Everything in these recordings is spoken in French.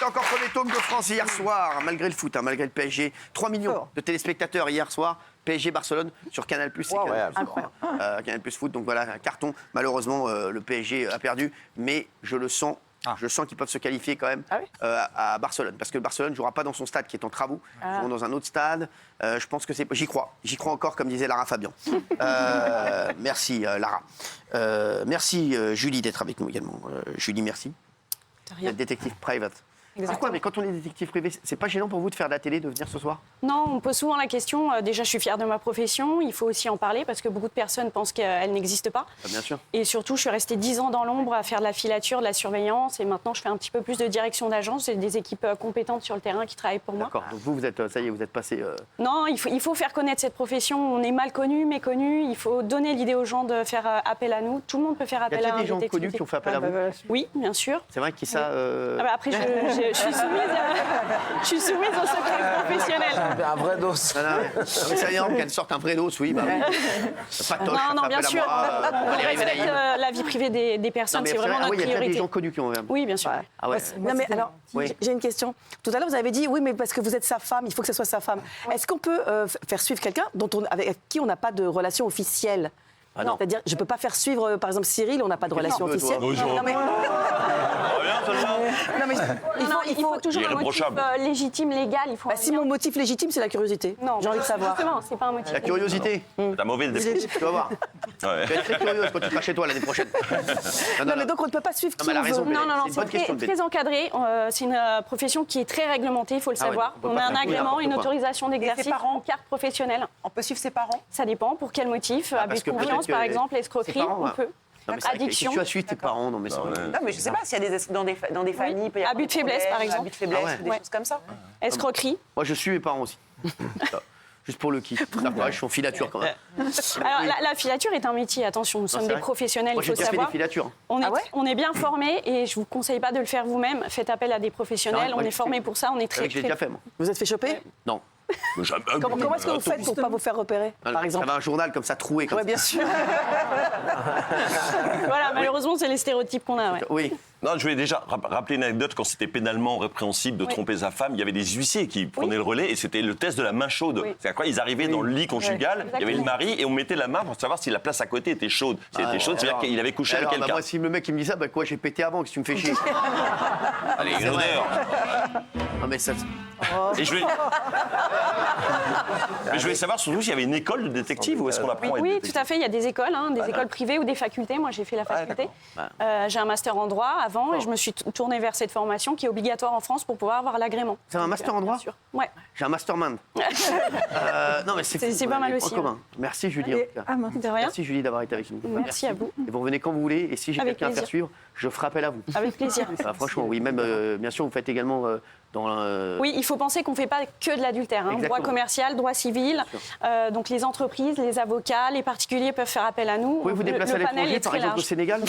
C'était encore premier talk de France hier soir, malgré le foot, malgré le PSG. 3 millions de téléspectateurs hier soir. PSG Barcelone sur Canal+. Canal+ Foot, donc voilà, un carton. Malheureusement, le PSG a perdu, mais je le sens. Je sens qu'ils peuvent se qualifier quand même à Barcelone. Parce que Barcelone ne jouera pas dans son stade qui est en travaux. Ils joueront dans un autre stade. Je pense que c'est... J'y crois. J'y crois encore, comme disait Lara Fabian. Merci, Lara. Merci, Julie, d'être avec nous également. Julie, merci. Vous êtes détective private. C'est quoi, mais quand on est détective privé, c'est pas gênant pour vous de faire de la télé, de venir ce soir? Non, on me pose souvent la question. Déjà, je suis fière de ma profession. Il faut aussi en parler parce que beaucoup de personnes pensent qu'elle n'existe pas. Bien sûr. Et surtout, je suis restée 10 ans dans l'ombre à faire de la filature, de la surveillance. Et maintenant, je fais un petit peu plus de direction d'agence. J'ai des équipes compétentes sur le terrain qui travaillent pour moi. D'accord. Donc vous êtes, ça y est, vous êtes passé... Non, il faut faire connaître cette profession. On est mal connu, méconnu. Il faut donner l'idée aux gens de faire appel à nous. Tout le monde peut faire appel à un détective. Il y a des gens connus qui ont fait appel à vous? Oui, bien sûr. C'est vrai qui ça... Après, je suis soumise au secret professionnel. Un vrai dos. Ça y est, qu'elle sorte un vrai dos, oui. Patoche, non, bien sûr. On respecte la vie privée des personnes, c'est vraiment notre priorité. Il y a des gens connus qui ont... Oui, bien sûr. Non, mais alors, j'ai une question. Tout à l'heure, vous avez dit, oui, mais parce que vous êtes sa femme, il faut que ce soit sa femme. Est-ce qu'on peut faire suivre quelqu'un avec qui on n'a pas de relation officielle? C'est-à-dire, je ne peux pas faire suivre, par exemple, Cyril, on n'a pas de relation officielle. Bonjour. Non, mais... il faut toujours un motif légitime, légal. Si mon motif légitime, c'est la curiosité. J'ai envie de savoir. Justement, c'est pas un motif. La curiosité. T'as mauvaise définition. Tu vas voir. Tu vas être très curieuse quand tu seras chez toi l'année prochaine. Non, mais donc on ne peut pas suivre qui on veut. Non, c'est très encadré. C'est une profession qui est très réglementée, il faut le savoir. On a un agrément, une autorisation d'exercice, une carte professionnelle. On peut suivre ses parents? Ça dépend. Pour quel motif? Abus de confiance, par exemple, escroquerie, on peut. Addiction. Si tu as suivi tes parents, non mais je sais pas s'il y a dans des familles. Il peut y avoir abus de faiblesse, par exemple. Abus de faiblesse, des choses comme ça. Escroquerie. Moi, je suis mes parents aussi. Juste pour le kiff. Je suis en filature quand même. Alors, la filature est un métier, attention, nous sommes des professionnels, il faut savoir. Moi, j'ai déjà fait des filatures. On est bien formés et je ne vous conseille pas de le faire vous-même. Faites appel à des professionnels, on est formés pour ça, on est très... J'ai déjà fait, moi. Vous êtes fait choper? Non. Comment est-ce que vous faites pour ne pas vous faire repérer, par exemple? J'avais un journal comme ça troué. Oui, bien sûr. Voilà, malheureusement, c'est les stéréotypes qu'on a. Oui. Non, je voulais déjà rappeler une anecdote. Quand c'était pénalement répréhensible de tromper sa femme, il y avait des huissiers qui prenaient le relais et c'était le test de la main chaude. C'est-à-dire quoi? Ils arrivaient dans le lit conjugal, il y avait le mari et on mettait la main pour savoir si la place à côté était chaude. Si elle était chaude, c'est-à-dire qu'il avait couché avec quelqu'un. Moi, si le mec il me dit ça, quoi, j'ai pété avant, que tu me fais chier. Allez, une odeur. Non, mais ça... Et je voulais savoir surtout s'il y avait une école de détective ou est-ce qu'on apprend à être Oui, détective? tout à fait. Il y a des écoles, des écoles privées ou des facultés. Moi, j'ai fait la faculté. J'ai un master en droit avant et je me suis tournée vers cette formation qui est obligatoire en France pour pouvoir avoir l'agrément. C'est un master en droit? Ouais. J'ai un mastermind. Non, mais c'est pas mal aussi. Merci, Julie. De rien. Merci, Julie, d'avoir été avec nous. Merci à vous. Et vous revenez quand vous voulez. Et si j'ai Avec quelqu'un à faire plaisir. suivre, je ferai appel à vous. Avec plaisir. Franchement, oui. Même, bien sûr, vous faites également Oui, il faut penser qu'on ne fait pas que de l'adultère. Droit commercial, droit civil. Donc les entreprises, les avocats, les particuliers peuvent faire appel à nous. Vous pouvez vous déplacer à l'étranger, par exemple au Sénégal?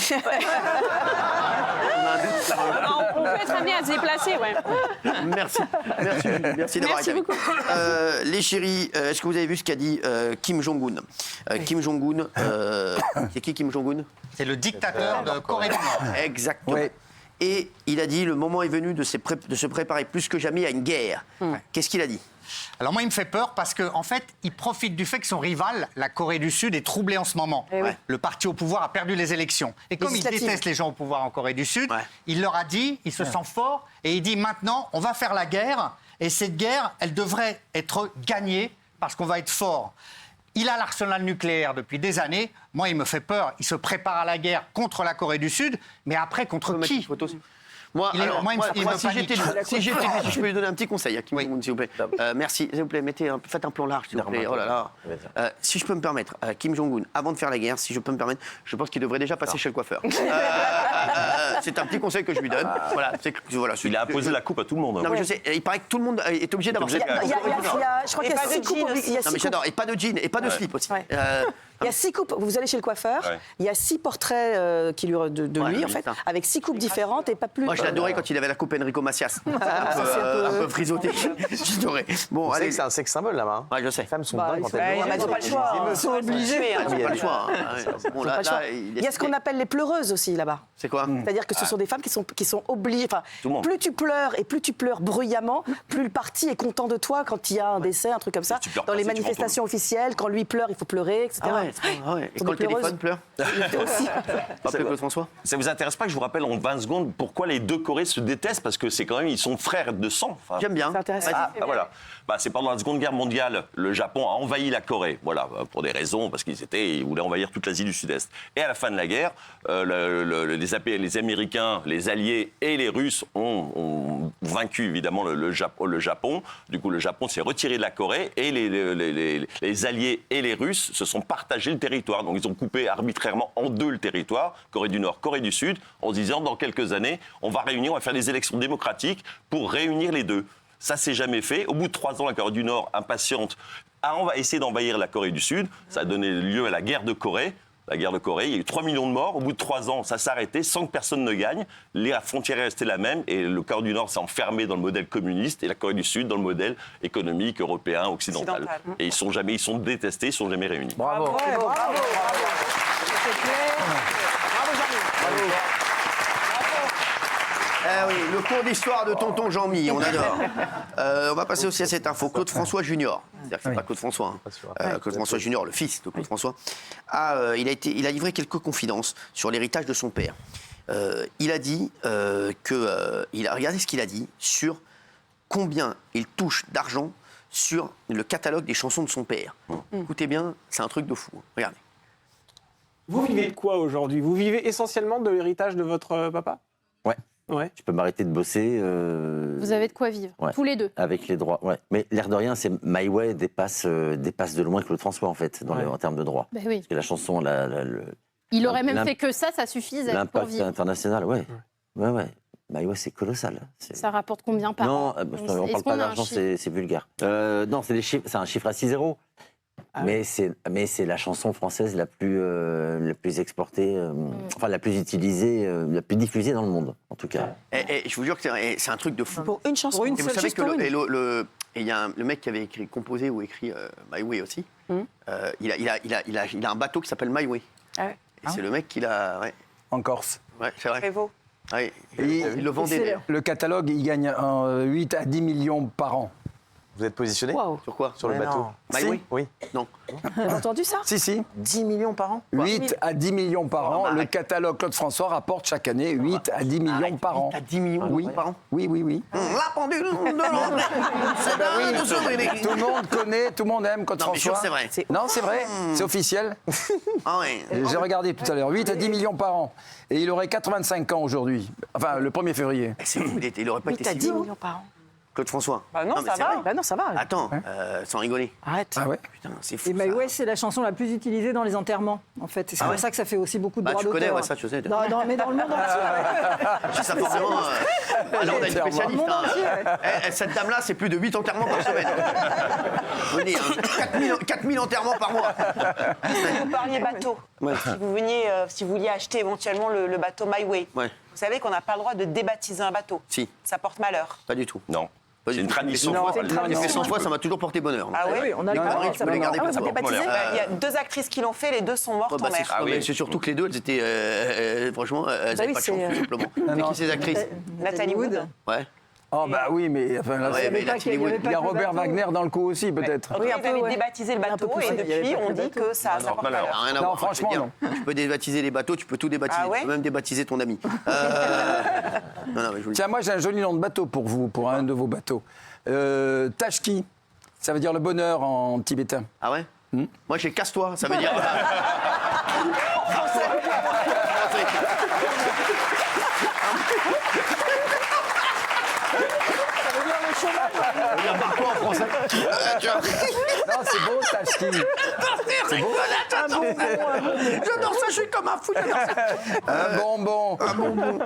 On peut être amené à se déplacer, ouais. Merci. Merci, Julie. Merci d'avoir été avec nous. Les chéris, est-ce que vous avez vu ce qu'a dit Kim Jong-un? Kim Jong-un, c'est qui Kim Jong-un? C'est le dictateur de Corée du Nord. Exactement. Oui. Et il a dit, le moment est venu de se préparer plus que jamais à une guerre. Qu'est-ce qu'il a dit? Alors moi, il me fait peur parce qu'en fait, il profite du fait que son rival, la Corée du Sud, est troublé en ce moment. Le parti au pouvoir a perdu les élections. Et comme il déteste les gens au pouvoir en Corée du Sud, il leur a dit, il se sent fort, et il dit maintenant, on va faire la guerre, et cette guerre, elle devrait être gagnée parce qu'on va être fort. Il a l'arsenal nucléaire depuis des années. Moi, il me fait peur. Il se prépare à la guerre contre la Corée du Sud, mais après, contre qui? Moi, si j'étais lui, je peux lui donner un petit conseil à Kim Jong-un, s'il vous plaît. Merci, s'il vous plaît, faites un plan large, s'il vous plaît. Oh là là. Si je peux me permettre, Kim Jong-un, avant de faire la guerre, si je peux me permettre, je pense qu'il devrait déjà passer chez le coiffeur. C'est un petit conseil que je lui donne. Il a imposé la coupe à tout le monde. Non, mais je sais, il paraît que tout le monde est obligé d'avoir ça. Je crois qu'il y a 6 coupes. Non, mais j'adore. Et pas de jean, et pas de slip aussi. Il y a 6 coupes. Vous allez chez le coiffeur, il y a 6 portraits de lui, en fait, avec 6 coupes différentes et pas plus. Moi, je l'adorais quand il avait la coupe Enrico Macias. Un peu frisotté. J'adorais. Bon, allez. C'est un sexe symbole là-bas. Ouais, je sais. Les femmes sont dingues quand elles Ils n'ont pas le choix. Ils sont obligés. Ils n'ont pas le choix. Il y a ce qu'on appelle les pleureuses aussi là-bas. C'est quoi? C'est-à-dire C'est-à-dire que ce sont des femmes qui sont obligées. Enfin, Tout le monde. plus tu pleures et plus tu pleures bruyamment, plus le parti est content de toi quand il y a un décès, un truc comme ça. tu pleures Dans pas les si tu manifestations officielles, quand lui pleure, il faut pleurer, etc. Ah ouais, ah ouais. Et Sont quand le des téléphone pleureuses. pleure Aussi. Rappelez Claude François. Ça vous intéresse pas que je vous rappelle en 20 secondes pourquoi les deux Corées se détestent? Parce que c'est quand même, ils sont frères de sang. Enfin, J'aime bien. C'est intéressant. voilà. C'est pendant la Seconde Guerre mondiale, le Japon a envahi la Corée. Voilà, pour des raisons, parce ils voulaient envahir toute l'Asie du Sud-Est. Et à la fin de la guerre, les Américains, les Alliés et les Russes ont vaincu évidemment le Japon. Du coup, le Japon s'est retiré de la Corée et les Alliés et les Russes se sont partagés le territoire. Donc ils ont coupé arbitrairement en deux le territoire, Corée du Nord, Corée du Sud, en se disant dans quelques années, on va faire des élections démocratiques pour réunir les deux. Ça s'est jamais fait. Au bout de 3 ans, la Corée du Nord, impatiente, on va essayer d'envahir la Corée du Sud. Ça a donné lieu à la guerre de Corée. La guerre de Corée, il y a eu 3 millions de morts. Au bout de 3 ans, ça s'est arrêté sans que personne ne gagne. La frontière est restée la même et le Corée du Nord s'est enfermé dans le modèle communiste et la Corée du Sud dans le modèle économique, européen, occidental. Et ils sont détestés, ils ne sont jamais réunis. Bravo. Bravo. Oui, le cours d'histoire de tonton Jean-Mi, on adore. On va passer aussi à cette info. Claude François Junior, c'est-à-dire que c'est pas Claude François, Claude François Junior, le fils de Claude François, il a livré quelques confidences sur l'héritage de son père. Il a dit regardez ce qu'il a dit sur combien il touche d'argent sur le catalogue des chansons de son père. Écoutez bien, c'est un truc de fou. Regardez. Vous vivez de quoi aujourd'hui? Vous vivez essentiellement de l'héritage de votre papa? Ouais. Je peux m'arrêter de bosser. Vous avez de quoi vivre, tous les deux. Avec les droits, ouais. Mais l'air de rien, c'est My Way dépasse de loin Claude François, en fait, en termes de droits. Ben oui. Parce que la chanson, il aurait même fait que ça suffisait pour vivre. L'impact international, ouais. My Way, c'est colossal. Ça rapporte combien par an? Non, on parle pas d'argent, c'est vulgaire. Non, c'est un chiffre à 6 zéros. Mais c'est la chanson française la plus exportée, enfin la plus utilisée, la plus diffusée dans le monde, en tout cas. Et je vous jure que c'est un truc de fou. Pour une chanson. Vous savez que il y a le mec qui avait composé ou écrit My Way aussi. Il a un bateau qui s'appelle My Way. Ah ouais. Et c'est le mec qui l'a. Ouais. En Corse. Ouais, c'est vrai. Prévost. Ouais, il le vendait d'ailleurs. Le catalogue, il gagne 8 à 10 millions par an. Vous êtes positionné? Sur quoi? Sur le bateau? My Way? Oui. Non. Vous avez entendu ça? Si. 10 millions par an? 8 à 10 millions par an. Le catalogue Claude François rapporte chaque année 8 à 10 millions par an. 8 à 10 millions par an? Oui. La pendule de l'ombre. Tout le monde connaît, tout le monde aime Claude Non, mais François. sûr, c'est vrai. Non, c'est vrai, c'est officiel. Ah ouais. J'ai regardé tout à l'heure, 8 à 10 millions par an. Et il aurait 85 ans aujourd'hui, enfin le 1er février. C'est fou, il aurait pas été 8 à si 10 vieux. millions par an. Claude François. Bah non, mais ça c'est va. vrai. Bah non, ça va. Attends, sans rigoler. Arrête. Ah ouais? Putain, c'est fou. Et My ça. Way, c'est la chanson la plus utilisée dans les enterrements, en fait. Et c'est pour ça que ça fait aussi beaucoup de Bah, droits tu d'auteur. connais, ouais, ça, je sais. Non, mais dans le monde entier. C'est ça, forcément. Alors, on a une spécialiste. Cette dame-là, c'est plus de 8 enterrements par semaine. Je vous dis, 4000 enterrements par mois. Vous parliez bateau. Ouais. Si vous vouliez acheter éventuellement le bateau My Way, Ouais. vous savez qu'on n'a pas le droit de débaptiser un bateau. Si, Ça porte malheur. pas du tout. Non. Pas C'est du une tout. tradition. Non, Voilà. J'ai fait 100 fois, ça m'a toujours porté bonheur. Ah oui, on a Les le droit, conneries, tu ça peux les va. garder pour toi. baptisé Il y a 2 actrices qui l'ont fait, les 2 sont mortes Ouais, bah, en mer. c'est- mais c'est surtout que les deux, elles étaient. Franchement, elles n'avaient oui, pas de chance, c'est- tout simplement. C'est qui ces actrices? Nathalie Wood. Ouais. Oh bah oui, mais enfin, là, Ouais, c'est- mais Nathalie Wood. il y a Robert Wagner dans le coup aussi, peut-être. Oui, un ils peu, avaient ouais. débaptisé le Un peu bateau plus, et il y avait depuis, pas on de dit bateau. que ça porte malheur. malheur. Rien à Non, voir. franchement, Je veux dire, tu peux débaptiser les bateaux, tu peux tout débaptiser. Ah ouais Tu peux même débaptiser ton ami. Non, mais je vous le dis. Tiens, moi j'ai un joli nom de bateau pour vous, pour un de vos bateaux. Tashki, ça veut dire le bonheur en tibétain. Ah ouais? Moi, j'ai casse-toi, ça veut dire. Ça veut dire barre-toi en français. Tu vois. Non, c'est beau, Tashki. J'adore ça, je suis comme un fou. j'adore ça. Un bonbon. Un bonbon.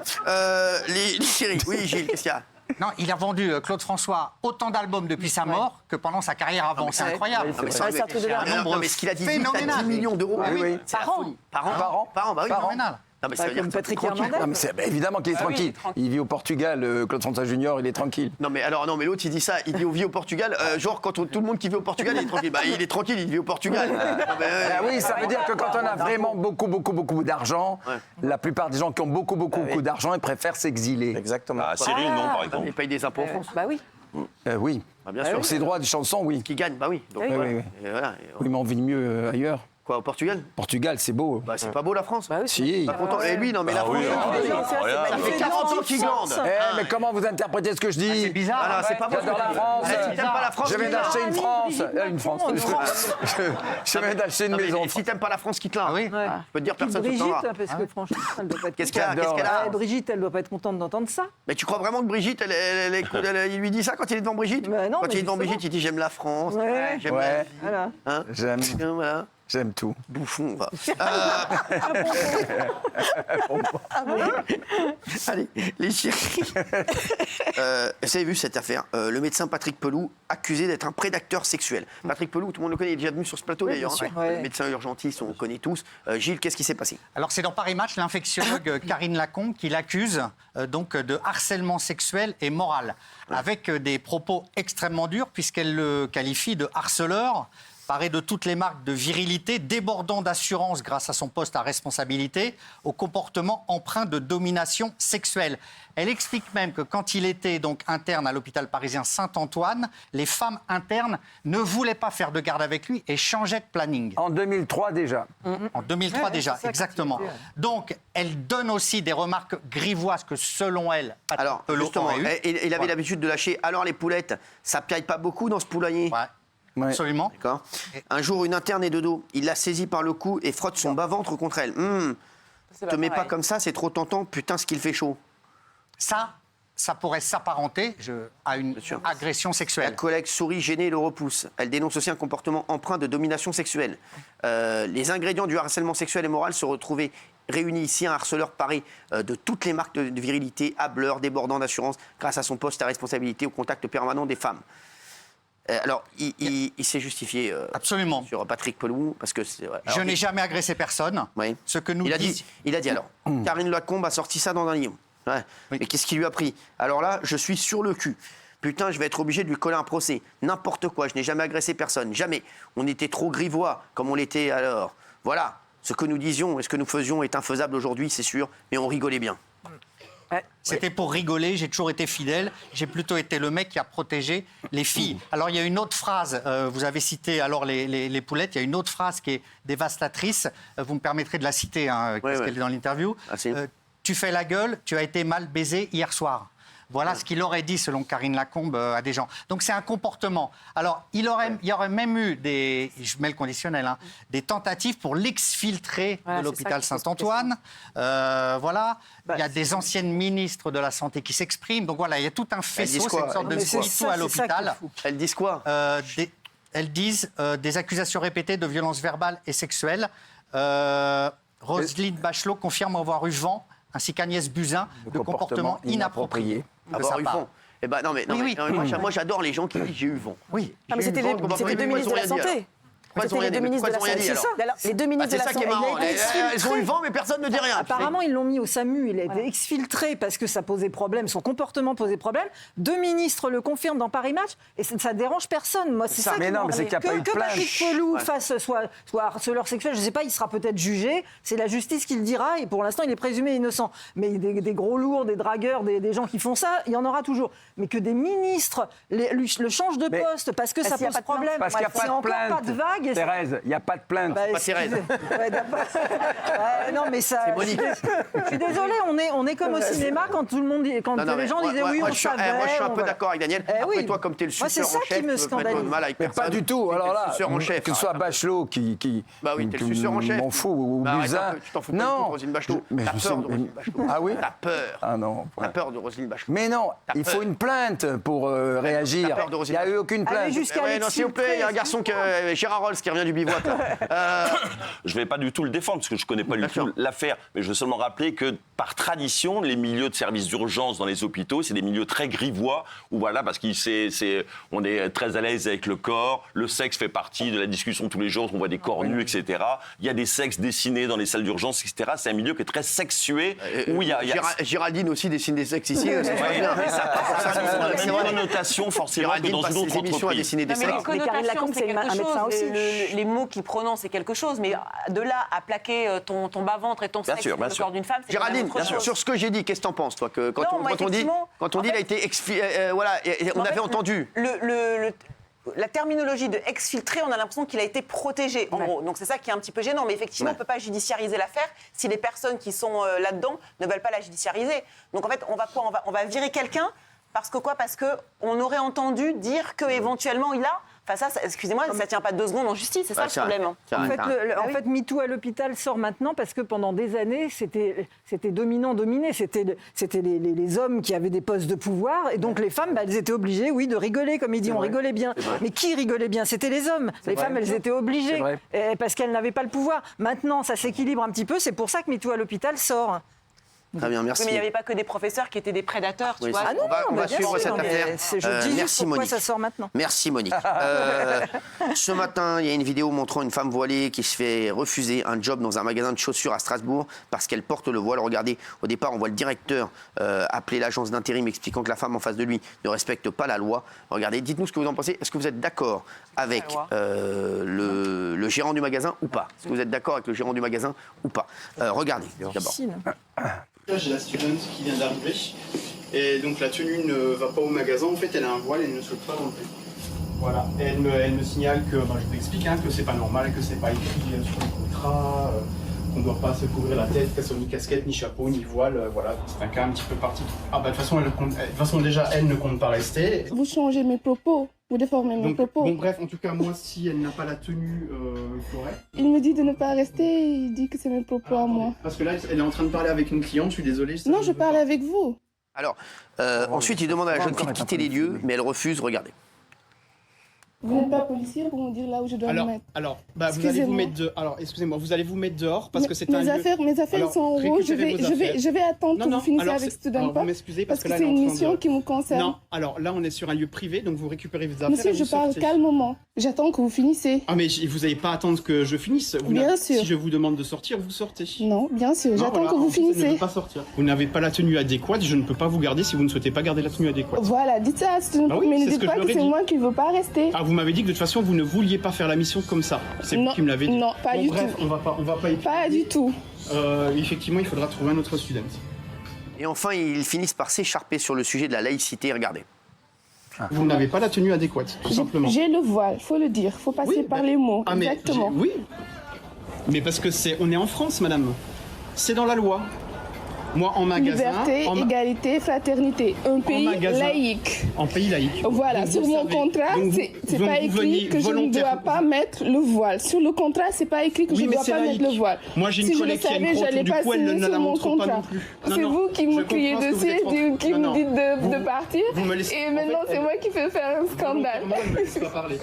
Les séries. Oui, Gilles, qu'est-ce qu'il y a? Non, il a vendu, Claude François, autant d'albums depuis sa mort que pendant sa carrière avant. C'est incroyable. Ah, mais Ouais, c'est un truc de dingue. non, mais ce qu'il a dit, 8 à 10 Phénoménal. millions d'euros. Ah oui. C'est la folie. Par an. Par an. Par an, bah oui. Par an. Phénoménal. Non, mais ça veut dire Comme que Patrick tranquille. Hernandez. Non, mais évidemment qu'il est tranquille. Il vit au Portugal, Claude François Junior, il est tranquille. Non, mais alors, non, mais l'autre, il dit ça, il vit au Portugal. Genre, quand tout le monde qui vit au Portugal, il est tranquille. Bah, il est tranquille, il vit au Portugal. Non, mais, Ah oui, ça veut dire que quand on a vraiment beaucoup d'argent, la plupart des gens qui ont beaucoup d'argent, ils préfèrent s'exiler. Exactement. Ah, Cyril, non, par exemple. il paye des impôts en France. Bah oui. Oui. Bah, bien sûr. Sur ses droits de chanson, oui. Qui gagne, bah oui. Donc, Oui, voilà. oui. Et voilà. Oui, mais on vit mieux ailleurs. Quoi, au Portugal? Portugal, c'est beau. Bah, c'est pas beau la France. Bah oui, Si. Pas content. Et lui, non, mais la France. Ça fait 40 ans qu'il glande. Mais comment vous interprétez ce que je dis? C'est bizarre. Ah non, c'est pas beau. J'adore la France. Si t'aimes pas la France, Je viens d'acheter une France. Une France. Je viens d'acheter une Non, mais maison. si t'aimes pas la France, quitte-la. Ah oui. Je peux te dire, personne ne Brigitte, t'en parce que franchement, elle doit pas être Qu'est-ce qu'elle a? J'adore. Brigitte, elle doit pas être contente d'entendre ça. Mais tu crois vraiment que Brigitte, il lui dit ça quand il est devant Brigitte? Bah non, Quand mais il est devant justement. Brigitte, il dit j'aime la France, Ouais. j'aime la Ouais. vie. Voilà. Hein J'aime. Voilà. J'aime tout. Bouffon, va. Allez, les chéris. Vous avez vu cette affaire? Le médecin Patrick Pelloux, accusé d'être un prédateur sexuel. Patrick Pelloux, tout le monde le connaît, il est déjà venu sur ce plateau d'ailleurs. bien sûr. Hein. Ouais. Le médecin urgentiste, on le connaît tous. Gilles, qu'est-ce qui s'est passé? Alors c'est dans Paris Match, l'infectiologue Karine Lacombe qui l'accuse donc de harcèlement sexuel et moral, avec des propos extrêmement durs puisqu'elle le qualifie de harceleur, paré de toutes les marques de virilité, débordant d'assurance grâce à son poste à responsabilité, au comportement empreint de domination sexuelle. Elle explique même que quand il était donc interne à l'hôpital parisien Saint-Antoine, les femmes internes ne voulaient pas faire de garde avec lui et changeaient de planning. En 2003 déjà. En 2003 déjà, exactement. Donc, elle donne aussi des remarques grivoises que, selon elle, Patrick Alors, Pelloux justement, aurait eues. il avait l'habitude de lâcher. Alors, les poulettes, ça piaille pas beaucoup dans ce poulailler? Ouais. Ouais. Absolument. D'accord. Un jour, une interne est de dos. Il la saisit par le cou et frotte son bas-ventre contre elle. Te mets pas comme ça, c'est trop tentant. Putain, ce qu'il fait chaud. Ça pourrait s'apparenter à une agression La sexuelle. collègue sourit, gênée et le repousse. Elle dénonce aussi un comportement empreint de domination sexuelle. Les ingrédients du harcèlement sexuel et moral se retrouvaient réunis ici. Un harceleur paré de toutes les marques de virilité, hâbleur, débordant d'assurance, grâce à son poste à responsabilité au contact permanent des femmes. Alors, il s'est justifié Absolument. sur Patrick Pelloux, parce que Je n'ai jamais agressé personne. Oui. Ce que nous il a disent... dit alors, Karine Lacombe a sorti ça dans un livre. Ouais. Oui. Mais qu'est-ce qui lui a pris? Alors là, je suis sur le cul. Putain, je vais être obligé de lui coller un procès. N'importe quoi, je n'ai jamais agressé personne. Jamais. On était trop grivois, comme on l'était alors. Voilà. Ce que nous disions et ce que nous faisions est infaisable aujourd'hui, c'est sûr, mais on rigolait bien. C'était pour rigoler, j'ai toujours été fidèle, j'ai plutôt été le mec qui a protégé les filles. Alors il y a une autre phrase, vous avez cité alors les poulettes, il y a une autre phrase qui est dévastatrice, vous me permettrez de la citer, parce qu'elle est dans l'interview. Ah, si. Tu fais la gueule, tu as été mal baisé hier soir. Voilà ce qu'il aurait dit, selon Karine Lacombe, à des gens. Donc c'est un comportement. Alors, il y aurait même eu des, je mets le conditionnel, des tentatives pour l'exfiltrer Voilà, de c'est l'hôpital ça qui pose Saint-Antoine. Voilà. Bah, Il y a des anciennes ministres de la Santé qui s'expriment. Donc voilà, il y a tout un faisceau, disent quoi? c'est une sorte de Mais c'est MeToo ça, à c'est ça l'hôpital. qu'il faut. Elles disent quoi? Elles disent des accusations répétées de violences verbales et sexuelles. Roselyne Bachelot confirme avoir eu vent, ainsi qu'Agnès Buzyn, de comportements inappropriés. de Avoir sa eu part. vent. Eh ben non, mais, non, Oui, mais, oui. non, mais moi, j'adore les gens qui disent j'ai eu vent. Oui. Ah, mais J'ai eu c'était vent, les on va pas deux dire, ministres de la ils ont rien dit, Santé. Pourquoi ils ont C'était les rien deux dit? ministres de la Pourquoi ils ont Santé. rien dit, C'est ça. Les deux ministres de C'est la ça qui est Santé. marrant. Il a été Elles ont eu exfiltré. vent, mais personne ne dit rien. Apparemment, ils l'ont mis au SAMU. Il a été exfiltré parce que ça posait problème. Son comportement posait problème. Deux ministres le confirment dans Paris Match et ça dérange personne. Moi, c'est ça. Mais qui non, m'en- mais c'est qu'il y a pas eu de que plainte. Patrick Pelloux soit harceleur sexuel, je ne sais pas, il sera peut-être jugé. C'est la justice qui le dira et pour l'instant, il est présumé innocent. Mais des gros lourds, des dragueurs, des gens qui font ça, il y en aura toujours. Mais que des ministres le changent de Mais- poste parce que ça qu'il y a pose pas de plainte. problème. Parce qu'il n'y a C'est pas de encore plainte. pas de vague. Thérèse, il n'y a pas de plainte. Bah, pas Thérèse. Ouais, d'accord. Ouais, non, mais ça. Monique. Je suis désolée, on est comme au cinéma quand tout le monde, quand Non, non, les mais gens disaient oui, moi, on je suis, savait. moi, je suis un on peu va- d'accord avec Daniel. Eh Après, oui. toi, comme tu es le Moi, c'est suceur ça en chef, qui me tu veux pas mettre scandalise. de mal avec Mais personne. pas du tout. T'es Alors le là, suceur en chef. que ce soit Bachelot qui Bah oui, t'es le suceur en chef. m'en fout, ou Bah, arrête Buzyn. un peu, tu t'en fous pas du tout de Roselyne Bachelot. T'as je peur de sais- Roselyne Bachelot. Ah oui. T'as peur. Ah non. T'as peur de Roselyne Bachelot. Mais non, T'as il faut peur. une plainte pour réagir. peur de Il Roselyne n'y a eu Bachelot. aucune Allez, plainte. jusqu'à Ouais, non, s'il vous plaît, il y a un garçon que Gérard Rolls Charles qui revient du bivouac. Je ne vais pas du tout le défendre parce que je ne connais pas du tout l'affaire, mais je veux seulement rappeler que par tradition, les milieux de services d'urgence dans les hôpitaux, c'est des milieux très grivois où voilà, parce qu'on est très à l'aise avec le corps, le sexe fait partie de la discussion tous les jours, on voit des corps nus, etc. Il y a des sexes dessinés dans les salles d'urgence, etc. C'est un milieu qui est très sexué où il y a... Géraldine aussi dessine des sexes ici. Ça a une connotation forcément que dans une autre entreprise. Mais les connotations, c'est quelque chose. Les mots qu'il prononce, c'est quelque chose. Mais de là à plaquer ton bas-ventre et ton sexe sur le corps d'une femme, c'est Géraldine, sur ce que j'ai dit, qu'est-ce que t'en penses, toi, que quand on dit, il a été voilà, on avait entendu. La terminologie de exfiltré, on a l'impression qu'il a été protégé, en gros. Donc c'est ça qui est un petit peu gênant. Mais effectivement, on ne peut pas judiciariser l'affaire si les personnes qui sont là-dedans ne veulent pas la judiciariser. Donc en fait, on va virer quelqu'un parce qu'on aurait entendu dire qu'éventuellement il a... Enfin ça, excusez-moi, ça ne tient pas 2 seconles en justice, c'est ça le problème. En fait, MeToo à l'hôpital sort maintenant parce que pendant des années, c'était dominant-dominé. C'était les hommes qui avaient des postes de pouvoir et donc les femmes, elles étaient obligées, de rigoler, comme il dit, on rigolait bien. Mais qui rigolait bien? C'était les hommes. Les femmes, elles étaient obligées parce qu'elles n'avaient pas le pouvoir. Maintenant, ça s'équilibre un petit peu, c'est pour ça que MeToo à l'hôpital sort. Très bien, merci. Oui, mais il n'y avait pas que des professeurs qui étaient des prédateurs, tu vois. Ah non, on va suivre cette affaire. Je dis juste pourquoi Monique. ça sort maintenant. Merci Monique. Ce matin, il y a une vidéo montrant une femme voilée qui se fait refuser un job dans un magasin de chaussures à Strasbourg parce qu'elle porte le voile. Regardez, au départ, on voit le directeur appeler l'agence d'intérim expliquant que la femme en face de lui ne respecte pas la loi. Regardez, dites-nous ce que vous en pensez. Est-ce que vous êtes d'accord avec le gérant du magasin ou pas? Est-ce que vous êtes d'accord avec le gérant du magasin ou pas? Regardez, d'abord. Là, j'ai la student qui vient d'arriver et donc la tenue ne va pas au magasin. En fait, elle a un voile et elle ne souhaite pas l'enlever. Voilà. Et elle me signale que, je vous explique, que c'est pas normal, que c'est pas écrit sur le contrat, qu'on ne doit pas se couvrir la tête, qu'elle soit ni casquette, ni chapeau, ni voile. Voilà, c'est un cas un petit peu particulier. De toute façon, déjà, elle ne compte pas rester. Vous changez mes propos. Vous déformez mes propos. Bon, bref, en tout cas, moi, si elle n'a pas la tenue correcte... Il me dit de ne pas rester, il dit que c'est mes propos à moi. Parce que là, elle est en train de parler avec une cliente, je suis désolé. Non, je parle avec vous. Alors, ensuite, il demande à la jeune fille de quitter les lieux, mais elle refuse, regardez. Vous n'êtes pas policier pour me dire là où je dois me mettre. Vous allez vous mettre dehors. Alors, excusez-moi, vous allez vous mettre dehors parce que c'est un lieu... Mes affaires sont en haut. Je vais attendre que vous finissiez avec Student Pop. Vous m'excusez parce que c'est une mission qui me concerne. Non, alors là, on est sur un lieu privé, donc vous récupérez vos affaires. Monsieur, je parle calmement. J'attends que vous finissiez. Ah, mais vous n'allez pas attendre que je finisse. Bien sûr. Si je vous demande de sortir, vous sortez. Non, bien sûr. J'attends que vous finissiez. Je ne peux pas sortir. Vous n'avez pas la tenue adéquate. Je ne peux pas vous garder si vous ne souhaitez pas garder la tenue adéquate. Voilà, dites ça à Student Pop, mais ne dites pas que c'est moi qui ne veux pas rester. Ah, vous m'avez dit que de toute façon, vous ne vouliez pas faire la mission comme ça. C'est vous qui me l'avez dit. Non, pas du tout. On va pas y... Pas du tout. Effectivement, il faudra trouver un autre student. Et enfin, ils finissent par s'écharper sur le sujet de la laïcité. Regardez. Vous n'avez pas la tenue adéquate, tout simplement. J'ai le voile, faut le dire. Faut passer par les mots. Exactement. Oui. Mais parce que on est en France, madame. C'est dans la loi. Moi, en magasin... Liberté, égalité, fraternité. Un pays laïque. En pays laïque. Voilà, donc, sur mon contrat, c'est pas écrit que je ne dois pas mettre le voile. Sur le contrat, c'est pas écrit que je ne dois pas mettre le voile. Moi, j'ai une collègue qui a une croix autour du cou, elle ne la montre pas non plus. C'est vous qui me criez dessus et qui me dites de partir. Et maintenant, c'est moi qui fais faire un scandale. Ne me laisse pas parler.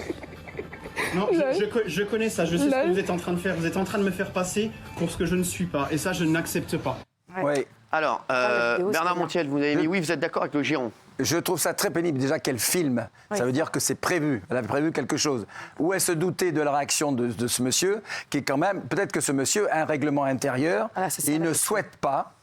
Non, je connais ça, je sais ce que vous êtes en train de faire. Vous êtes en train de me faire passer pour ce que je ne suis pas. Et ça, je n'accepte pas. Oui. Alors, Bernard Montiel, vous avez dit oui, vous êtes d'accord avec le gérant? Je trouve ça très pénible déjà qu'elle filme. Oui. Ça veut dire que c'est prévu. Elle a prévu quelque chose. Ou elle se doutait de la réaction de ce monsieur, qui est quand même... Peut-être que ce monsieur a un règlement intérieur et il ne souhaite pas...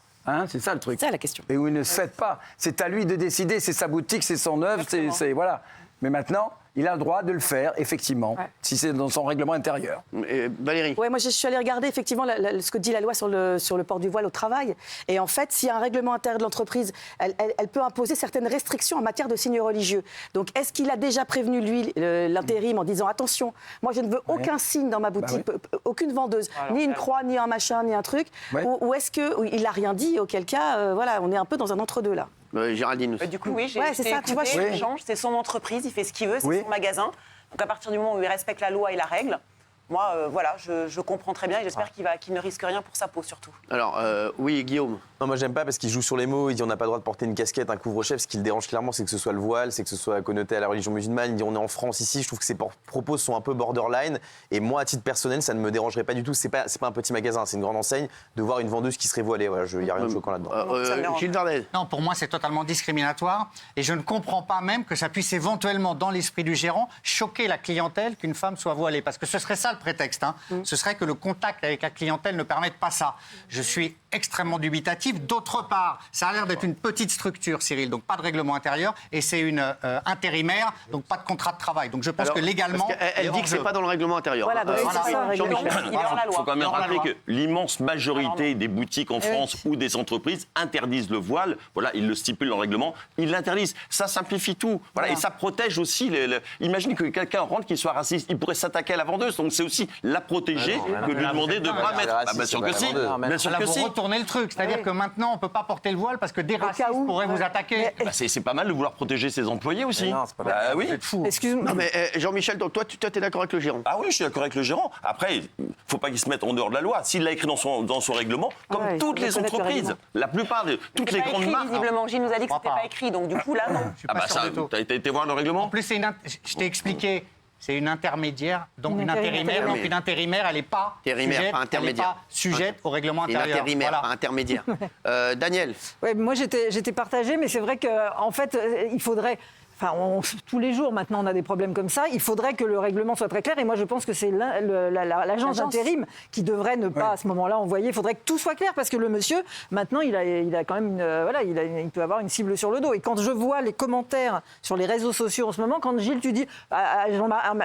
c'est ça le truc. C'est ça la question. Et où il ne souhaite pas. C'est à lui de décider. C'est sa boutique, c'est son œuvre, c'est voilà. Mais maintenant... Il a le droit de le faire, effectivement, si c'est dans son règlement intérieur. Valérie? Oui, moi je suis allée regarder effectivement ce que dit la loi sur le port du voile au travail. Et en fait, s'il y a un règlement intérieur de l'entreprise, elle peut imposer certaines restrictions en matière de signes religieux. Donc, est-ce qu'il a déjà prévenu, lui, l'intérim, en disant attention, moi je ne veux aucun signe dans ma boutique, aucune vendeuse, ni une croix, ni un machin, ni un truc, ou est-ce qu'il n'a rien dit, auquel cas, on est un peu dans un entre-deux là. Géraldine. Du coup, oui, c'est ça, tu vois, c'est son entreprise, il fait ce qu'il veut, c'est son magasin. Donc à partir du moment où il respecte la loi et la règle, Moi, voilà, je comprends très bien et j'espère qu'il ne risque rien pour sa peau surtout. Alors, oui, Guillaume. Non, moi j'aime pas parce qu'il joue sur les mots, il dit on n'a pas le droit de porter une casquette, un couvre-chef. Ce qui le dérange clairement, c'est que ce soit le voile, c'est que ce soit connoté à la religion musulmane. Il dit on est en France ici, je trouve que ses propos sont un peu borderline. Et moi, à titre personnel, ça ne me dérangerait pas du tout. C'est pas un petit magasin, c'est une grande enseigne de voir une vendeuse qui serait voilée. Voilà, il n'y a rien de choquant là-dedans. Gilles Verdez. Non, pour moi, c'est totalement discriminatoire. Et je ne comprends pas même que ça puisse éventuellement, dans l'esprit du gérant, choquer la clientèle qu'une femme soit voilée. Parce que ce serait ça le prétexte. Ce serait que le contact avec la clientèle ne permette pas ça. Je suis extrêmement dubitatif. D'autre part, ça a l'air d'être une petite structure, Cyril, donc pas de règlement intérieur, et c'est une intérimaire, donc pas de contrat de travail. Donc je pense que légalement... Elle dit que c'est pas dans le règlement intérieur. Voilà, donc c'est ça, Il faut quand même rappeler que l'immense majorité des boutiques en France ou des entreprises interdisent le voile. Voilà, ils le stipulent dans le règlement, ils l'interdisent. Ça simplifie tout. Voilà, et ça protège aussi... Imaginez que quelqu'un rentre qui soit raciste, il pourrait s'attaquer à la vendeuse. Donc c'est aussi la protéger que de lui demander de ne pas mettre... Bien sûr que si. Bien sûr que si. Tourner le truc, c'est-à-dire que maintenant on peut pas porter le voile parce que des racistes pourraient vous attaquer. C'est pas mal de vouloir protéger ses employés aussi. Non, c'est pas oui. Excuse-moi. Non, mais Jean-Michel, donc toi, tu es d'accord avec le gérant? Ah oui, je suis d'accord avec le gérant. Après, il faut pas qu'il se mette en dehors de la loi. S'il l'a écrit dans son règlement, comme toutes les entreprises, la plupart de toutes les grandes marques. Visiblement, Gilles nous a dit que c'était pas écrit, donc du coup là non. Ah bah ça, t'as été voir le règlement? En plus, je t'ai expliqué. C'est une intermédiaire, donc une intérimaire. Donc une intérimaire, elle n'est pas sujette au règlement intérieur. Une intérimaire, pas intermédiaire. Daniel. Ouais, moi, j'étais partagée, mais c'est vrai qu'en fait, il faudrait... Enfin, tous les jours, maintenant, on a des problèmes comme ça. Il faudrait que le règlement soit très clair. Et moi, je pense que c'est l'agence d'intérim qui devrait ne pas, à ce moment-là, envoyer. Il faudrait que tout soit clair parce que le monsieur, maintenant, il a quand même il peut avoir une cible sur le dos. Et quand je vois les commentaires sur les réseaux sociaux en ce moment, quand Gilles, tu dis à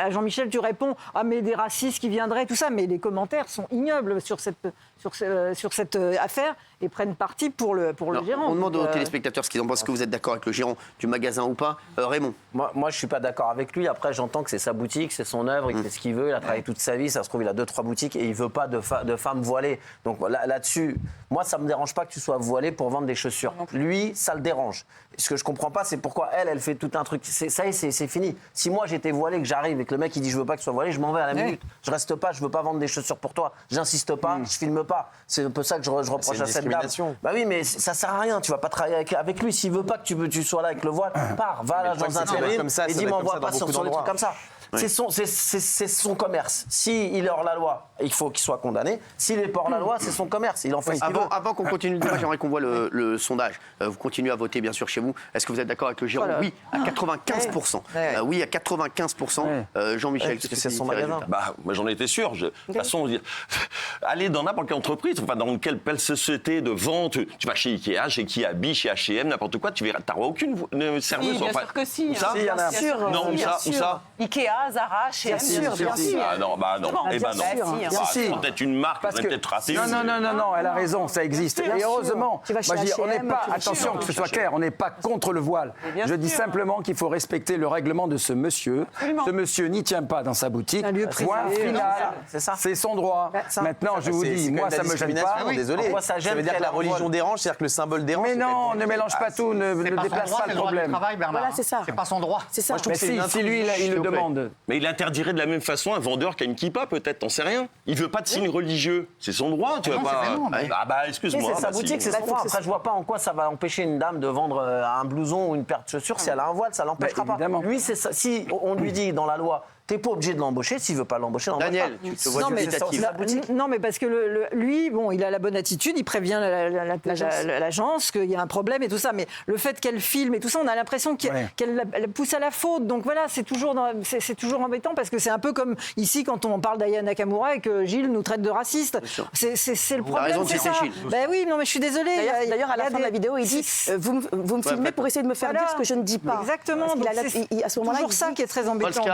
Jean-Michel, tu réponds mais des racistes qui viendraient, tout ça. Mais les commentaires sont ignobles sur cette affaire et prennent parti pour le gérant. On demande aux téléspectateurs ce qu'ils en pensent. Est-ce que vous êtes d'accord avec le gérant du magasin ou pas? Raymond. Moi, je ne suis pas d'accord avec lui. Après, j'entends que c'est sa boutique, c'est son œuvre, il fait ce qu'il veut, il a travaillé toute sa vie, ça se trouve, il a 2-3 boutiques et il ne veut pas de femmes voilées. Donc là-dessus, moi, ça ne me dérange pas que tu sois voilé pour vendre des chaussures. Lui, ça le dérange. Ce que je ne comprends pas, c'est pourquoi elle fait tout un truc. Ça y est, c'est fini. Si moi, j'étais voilé, que j'arrive et que le mec, il dit je ne veux pas que tu sois voilé, je m'en vais à la minute. Je reste pas, je ne veux pas vendre des chaussures pour toi. J'insiste pas, je filme pas. C'est un peu ça que je reproche à cette dame. Bah oui, mais ça sert à rien. Tu vas pas travailler avec lui. S'il veut pas que tu sois là avec le voile, pars, va là dans un intérim et dis m'envoie pas sur les trucs comme ça. C'est son commerce. S'il est hors la loi, il faut qu'il soit condamné. S'il n'est pas hors la loi, c'est son commerce. Il en fait ce qu'il veut. Avant qu'on continue le débat, j'aimerais qu'on voit le sondage. Vous continuez à voter, bien sûr, chez vous. Est-ce que vous êtes d'accord avec le gérant? Oui, à 95%. Oui, à 95%. Jean-Michel, qu'est-ce que c'est son magasin? Moi, j'en étais sûr. De toute façon, aller dans n'importe quelle entreprise, enfin, dans quelle société de vente, tu vas chez Ikea, chez Kiabi, chez H&M, n'importe quoi, tu verras, t'auras aucune serveuse. Bien sûr que si. Bien sûr. Non, où ça? Ikea, Zara, H&M. Bien sûr. Ah non, non. Eh ben non. C'est peut-être une marque, vous avez peut-être raté. Non, elle a raison, ça existe. Et heureusement, moi je dis, on n'est pas, attention, que ce soit clair, on n'est pas contre le voile. Je dis simplement qu'il faut respecter le règlement de ce monsieur. Ce monsieur n'y tient pas dans sa boutique. Point final. C'est son droit. Maintenant, je vous dis, moi ça me gêne pas. Désolé. Ça veut dire que la religion dérange, c'est-à-dire que le symbole dérange. Mais non, ne mélange pas tout, ne déplace pas le problème. Voilà, c'est ça. C'est pas son droit. C'est ça. Mais si lui, il le demande. Mais il interdirait de la même façon un vendeur qui a une kippa, peut-être, t'en sais rien. Il veut pas de signe religieux. C'est son droit, tu vois pas. Excuse-moi. C'est sa boutique, c'est son droit. Après, je vois pas en quoi ça va empêcher une dame de vendre un blouson ou une paire de chaussures. Si elle a un voile, ça l'empêchera pas. Lui, c'est ça. Si on lui dit dans la loi, t'es pas obligé de l'embaucher. S'il veut pas l'embaucher, Daniel, tu te vois dubitatif. Non, mais parce que lui, bon, il a la bonne attitude, il prévient l'agence qu'il y a un problème et tout ça. Mais le fait qu'elle filme et tout ça, on a l'impression qu'elle pousse à la faute. Donc voilà, c'est toujours embêtant parce que c'est un peu comme ici quand on parle d'Aya Nakamura et que Gilles nous traite de racistes. C'est le problème. C'est ça. Ben oui, non, mais je suis désolée. D'ailleurs, à la fin de la vidéo, il dit vous me filmez pour essayer de me faire dire ce que je ne dis pas. Exactement. À ce moment-là, toujours ça qui est très embêtant.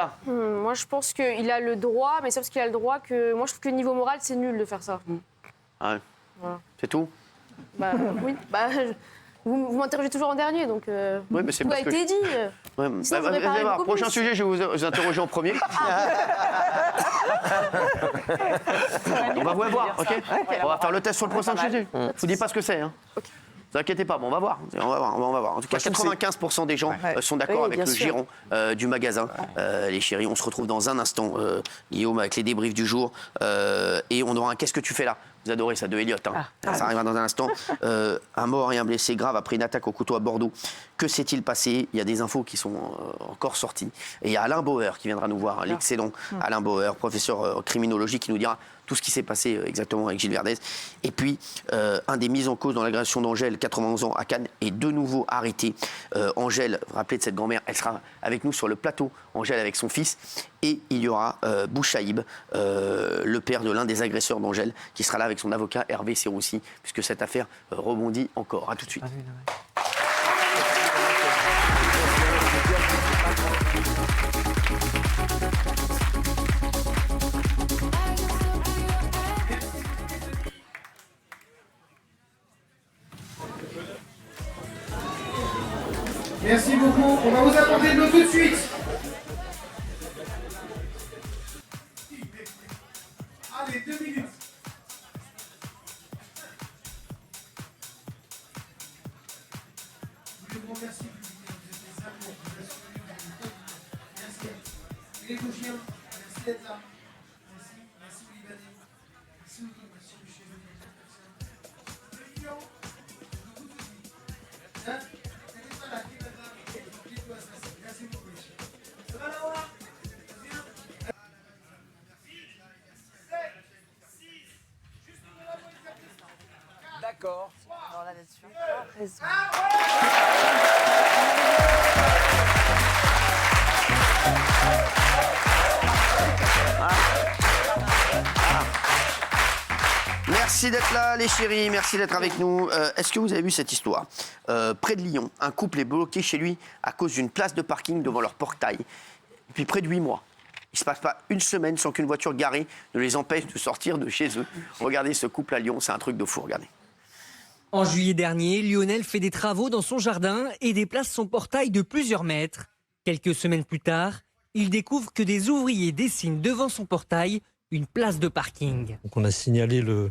Moi, je pense qu'il a le droit, mais c'est parce qu'il a le droit que... Moi, je trouve que niveau moral, c'est nul de faire ça. Ah ouais. Voilà. C'est tout? Oui. Vous m'interrogez toujours en dernier, donc oui, mais c'est tout a été dit. Ouais. Prochain sujet, je vais vous interroger en premier. On va vous voir, ok? On va faire le test sur le prochain sujet. Je vous dis pas ce que c'est. Hein. Okay. vous inquiétez pas, bon, on va voir. En tout cas, 95% des gens sont d'accord avec le gérant du magasin. Les chéris, on se retrouve dans un instant, Guillaume, avec les débriefs du jour. Et on aura un Qu'est-ce que tu fais là ? Vous adorez ça de Elliot. Ça arrivera dans un instant. Un mort et un blessé grave après une attaque au couteau à Bordeaux. Que s'est-il passé ? Il y a des infos qui sont encore sorties. Et il y a Alain Bauer qui viendra nous voir, l'excellent Alain Bauer, professeur en criminologie, qui nous dira tout ce qui s'est passé exactement avec Gilles Verdez. Et puis, un des mises en cause dans l'agression d'Angèle, 91 ans, à Cannes, est de nouveau arrêté. Angèle, vous vous rappelez de cette grand-mère, elle sera avec nous sur le plateau, Angèle avec son fils. Et il y aura Bouchaïb, le père de l'un des agresseurs d'Angèle, qui sera là avec son avocat Hervé Serroussi, puisque cette affaire rebondit encore. À tout de suite. Merci beaucoup. On va vous apporter de l'eau tout de suite. Allez, 2 minutes. Je vous remercie. Vous êtes des amours. Vous êtes merci. Les Gauchiens, merci d'être là. Merci. Merci aux Libanais. Merci aux deux. Merci aux chefs. D'accord. Alors là, là-dessus. Merci d'être là, les chéris, merci d'être avec nous. Est-ce que vous avez vu cette histoire ? Près de Lyon, un couple est bloqué chez lui à cause d'une place de parking devant leur portail. Depuis près de 8 mois. Il ne se passe pas une semaine sans qu'une voiture garée ne les empêche de sortir de chez eux. Regardez ce couple à Lyon, c'est un truc de fou, regardez. En juillet dernier, Lionel fait des travaux dans son jardin et déplace son portail de plusieurs mètres. Quelques semaines plus tard, il découvre que des ouvriers dessinent devant son portail une place de parking. Donc on a signalé le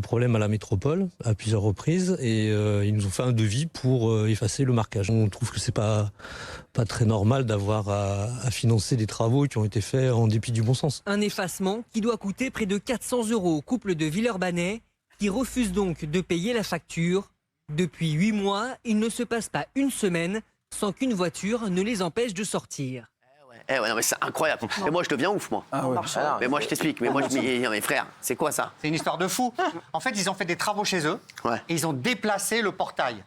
problème à la métropole à plusieurs reprises et ils nous ont fait un devis pour effacer le marquage. On trouve que c'est pas très normal d'avoir à financer des travaux qui ont été faits en dépit du bon sens. Un effacement qui doit coûter près de 400 € au couple de Villeurbanne qui refuse donc de payer la facture. Depuis 8 mois, il ne se passe pas une semaine sans qu'une voiture ne les empêche de sortir. Eh ouais, non, mais c'est incroyable. Mais moi, je deviens ouf, moi. Ah ouais. Mais moi, je t'explique. Mais moi, je me dis, mais frère, c'est quoi ça ? C'est une histoire de fou. En fait, ils ont fait des travaux chez eux et ils ont déplacé le portail.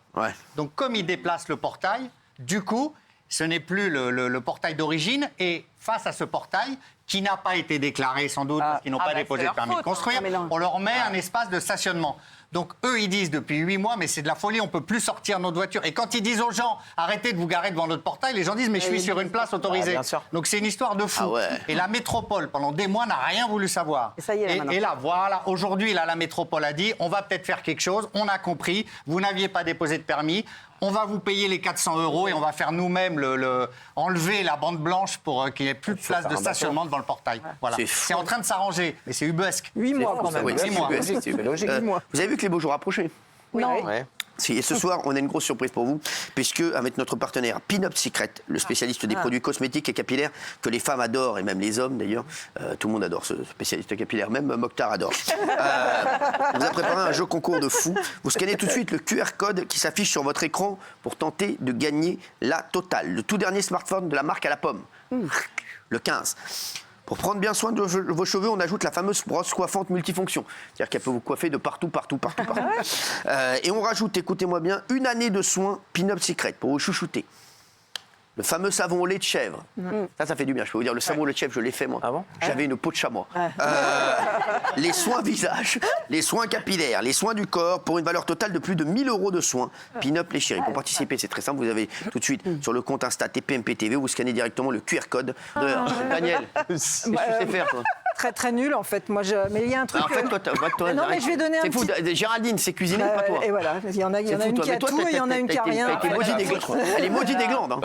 Donc, comme ils déplacent le portail, du coup, ce n'est plus le portail d'origine. Et face à ce portail, qui n'a pas été déclaré sans doute, parce qu'ils n'ont pas déposé de permis de construire, on leur met un espace de stationnement. Donc eux, ils disent depuis 8 mois, mais c'est de la folie, on ne peut plus sortir notre voiture. Et quand ils disent aux gens, arrêtez de vous garer devant notre portail, les gens disent, mais je suis sur une place autorisée. Donc c'est une histoire de fou. Et la métropole, pendant des mois, n'a rien voulu savoir. Et ça y est, et là, voilà, aujourd'hui, là, la métropole a dit, on va peut-être faire quelque chose, on a compris, vous n'aviez pas déposé de permis, on va vous payer les 400 € et on va faire nous-mêmes enlever la bande blanche pour qu'il n'y ait plus de place de stationnement devant le portail. Voilà. C'est en train de s'arranger, mais c'est ubuesque. 8 mois quand même. Oui, c'est logique. Vous avez vu que les beaux jours approchaient ? Non. Et ce soir, on a une grosse surprise pour vous, puisque avec notre partenaire Pin-Up Secret, le spécialiste des produits cosmétiques et capillaires que les femmes adorent, et même les hommes d'ailleurs, tout le monde adore ce spécialiste capillaire, même Mokhtar adore. On vous a préparé un jeu concours de fou. Vous scannez tout de suite le QR code qui s'affiche sur votre écran pour tenter de gagner la Totale, le tout dernier smartphone de la marque à la pomme, le 15. Pour prendre bien soin de vos cheveux, on ajoute la fameuse brosse coiffante multifonction. C'est-à-dire qu'elle peut vous coiffer de partout. Et on rajoute, écoutez-moi bien, 1 année de soins Pin-Up Secret pour vous chouchouter. Le fameux savon au lait de chèvre. Ça fait du bien. Je peux vous dire, le savon au lait de chèvre, je l'ai fait moi. J'avais une peau de chamois. Les soins visage, les soins capillaires, les soins du corps pour une valeur totale de plus de 1 000 € de soins. Pin-Up les chéris. Pour participer, c'est très simple. Vous avez tout de suite sur le compte Insta TPMPTV, vous scannez directement le QR code. Daniel, qu'est-ce que tu sais faire toi ? Très très nul en fait. Mais il y a un truc. En fait, toi, non, mais je vais donner un petit. C'est fou. Géraldine, c'est cuisiner ou pas toi ? Et voilà, il y en a une qui a tout et il y en a une qui a rien. Elle est maudite des glandes.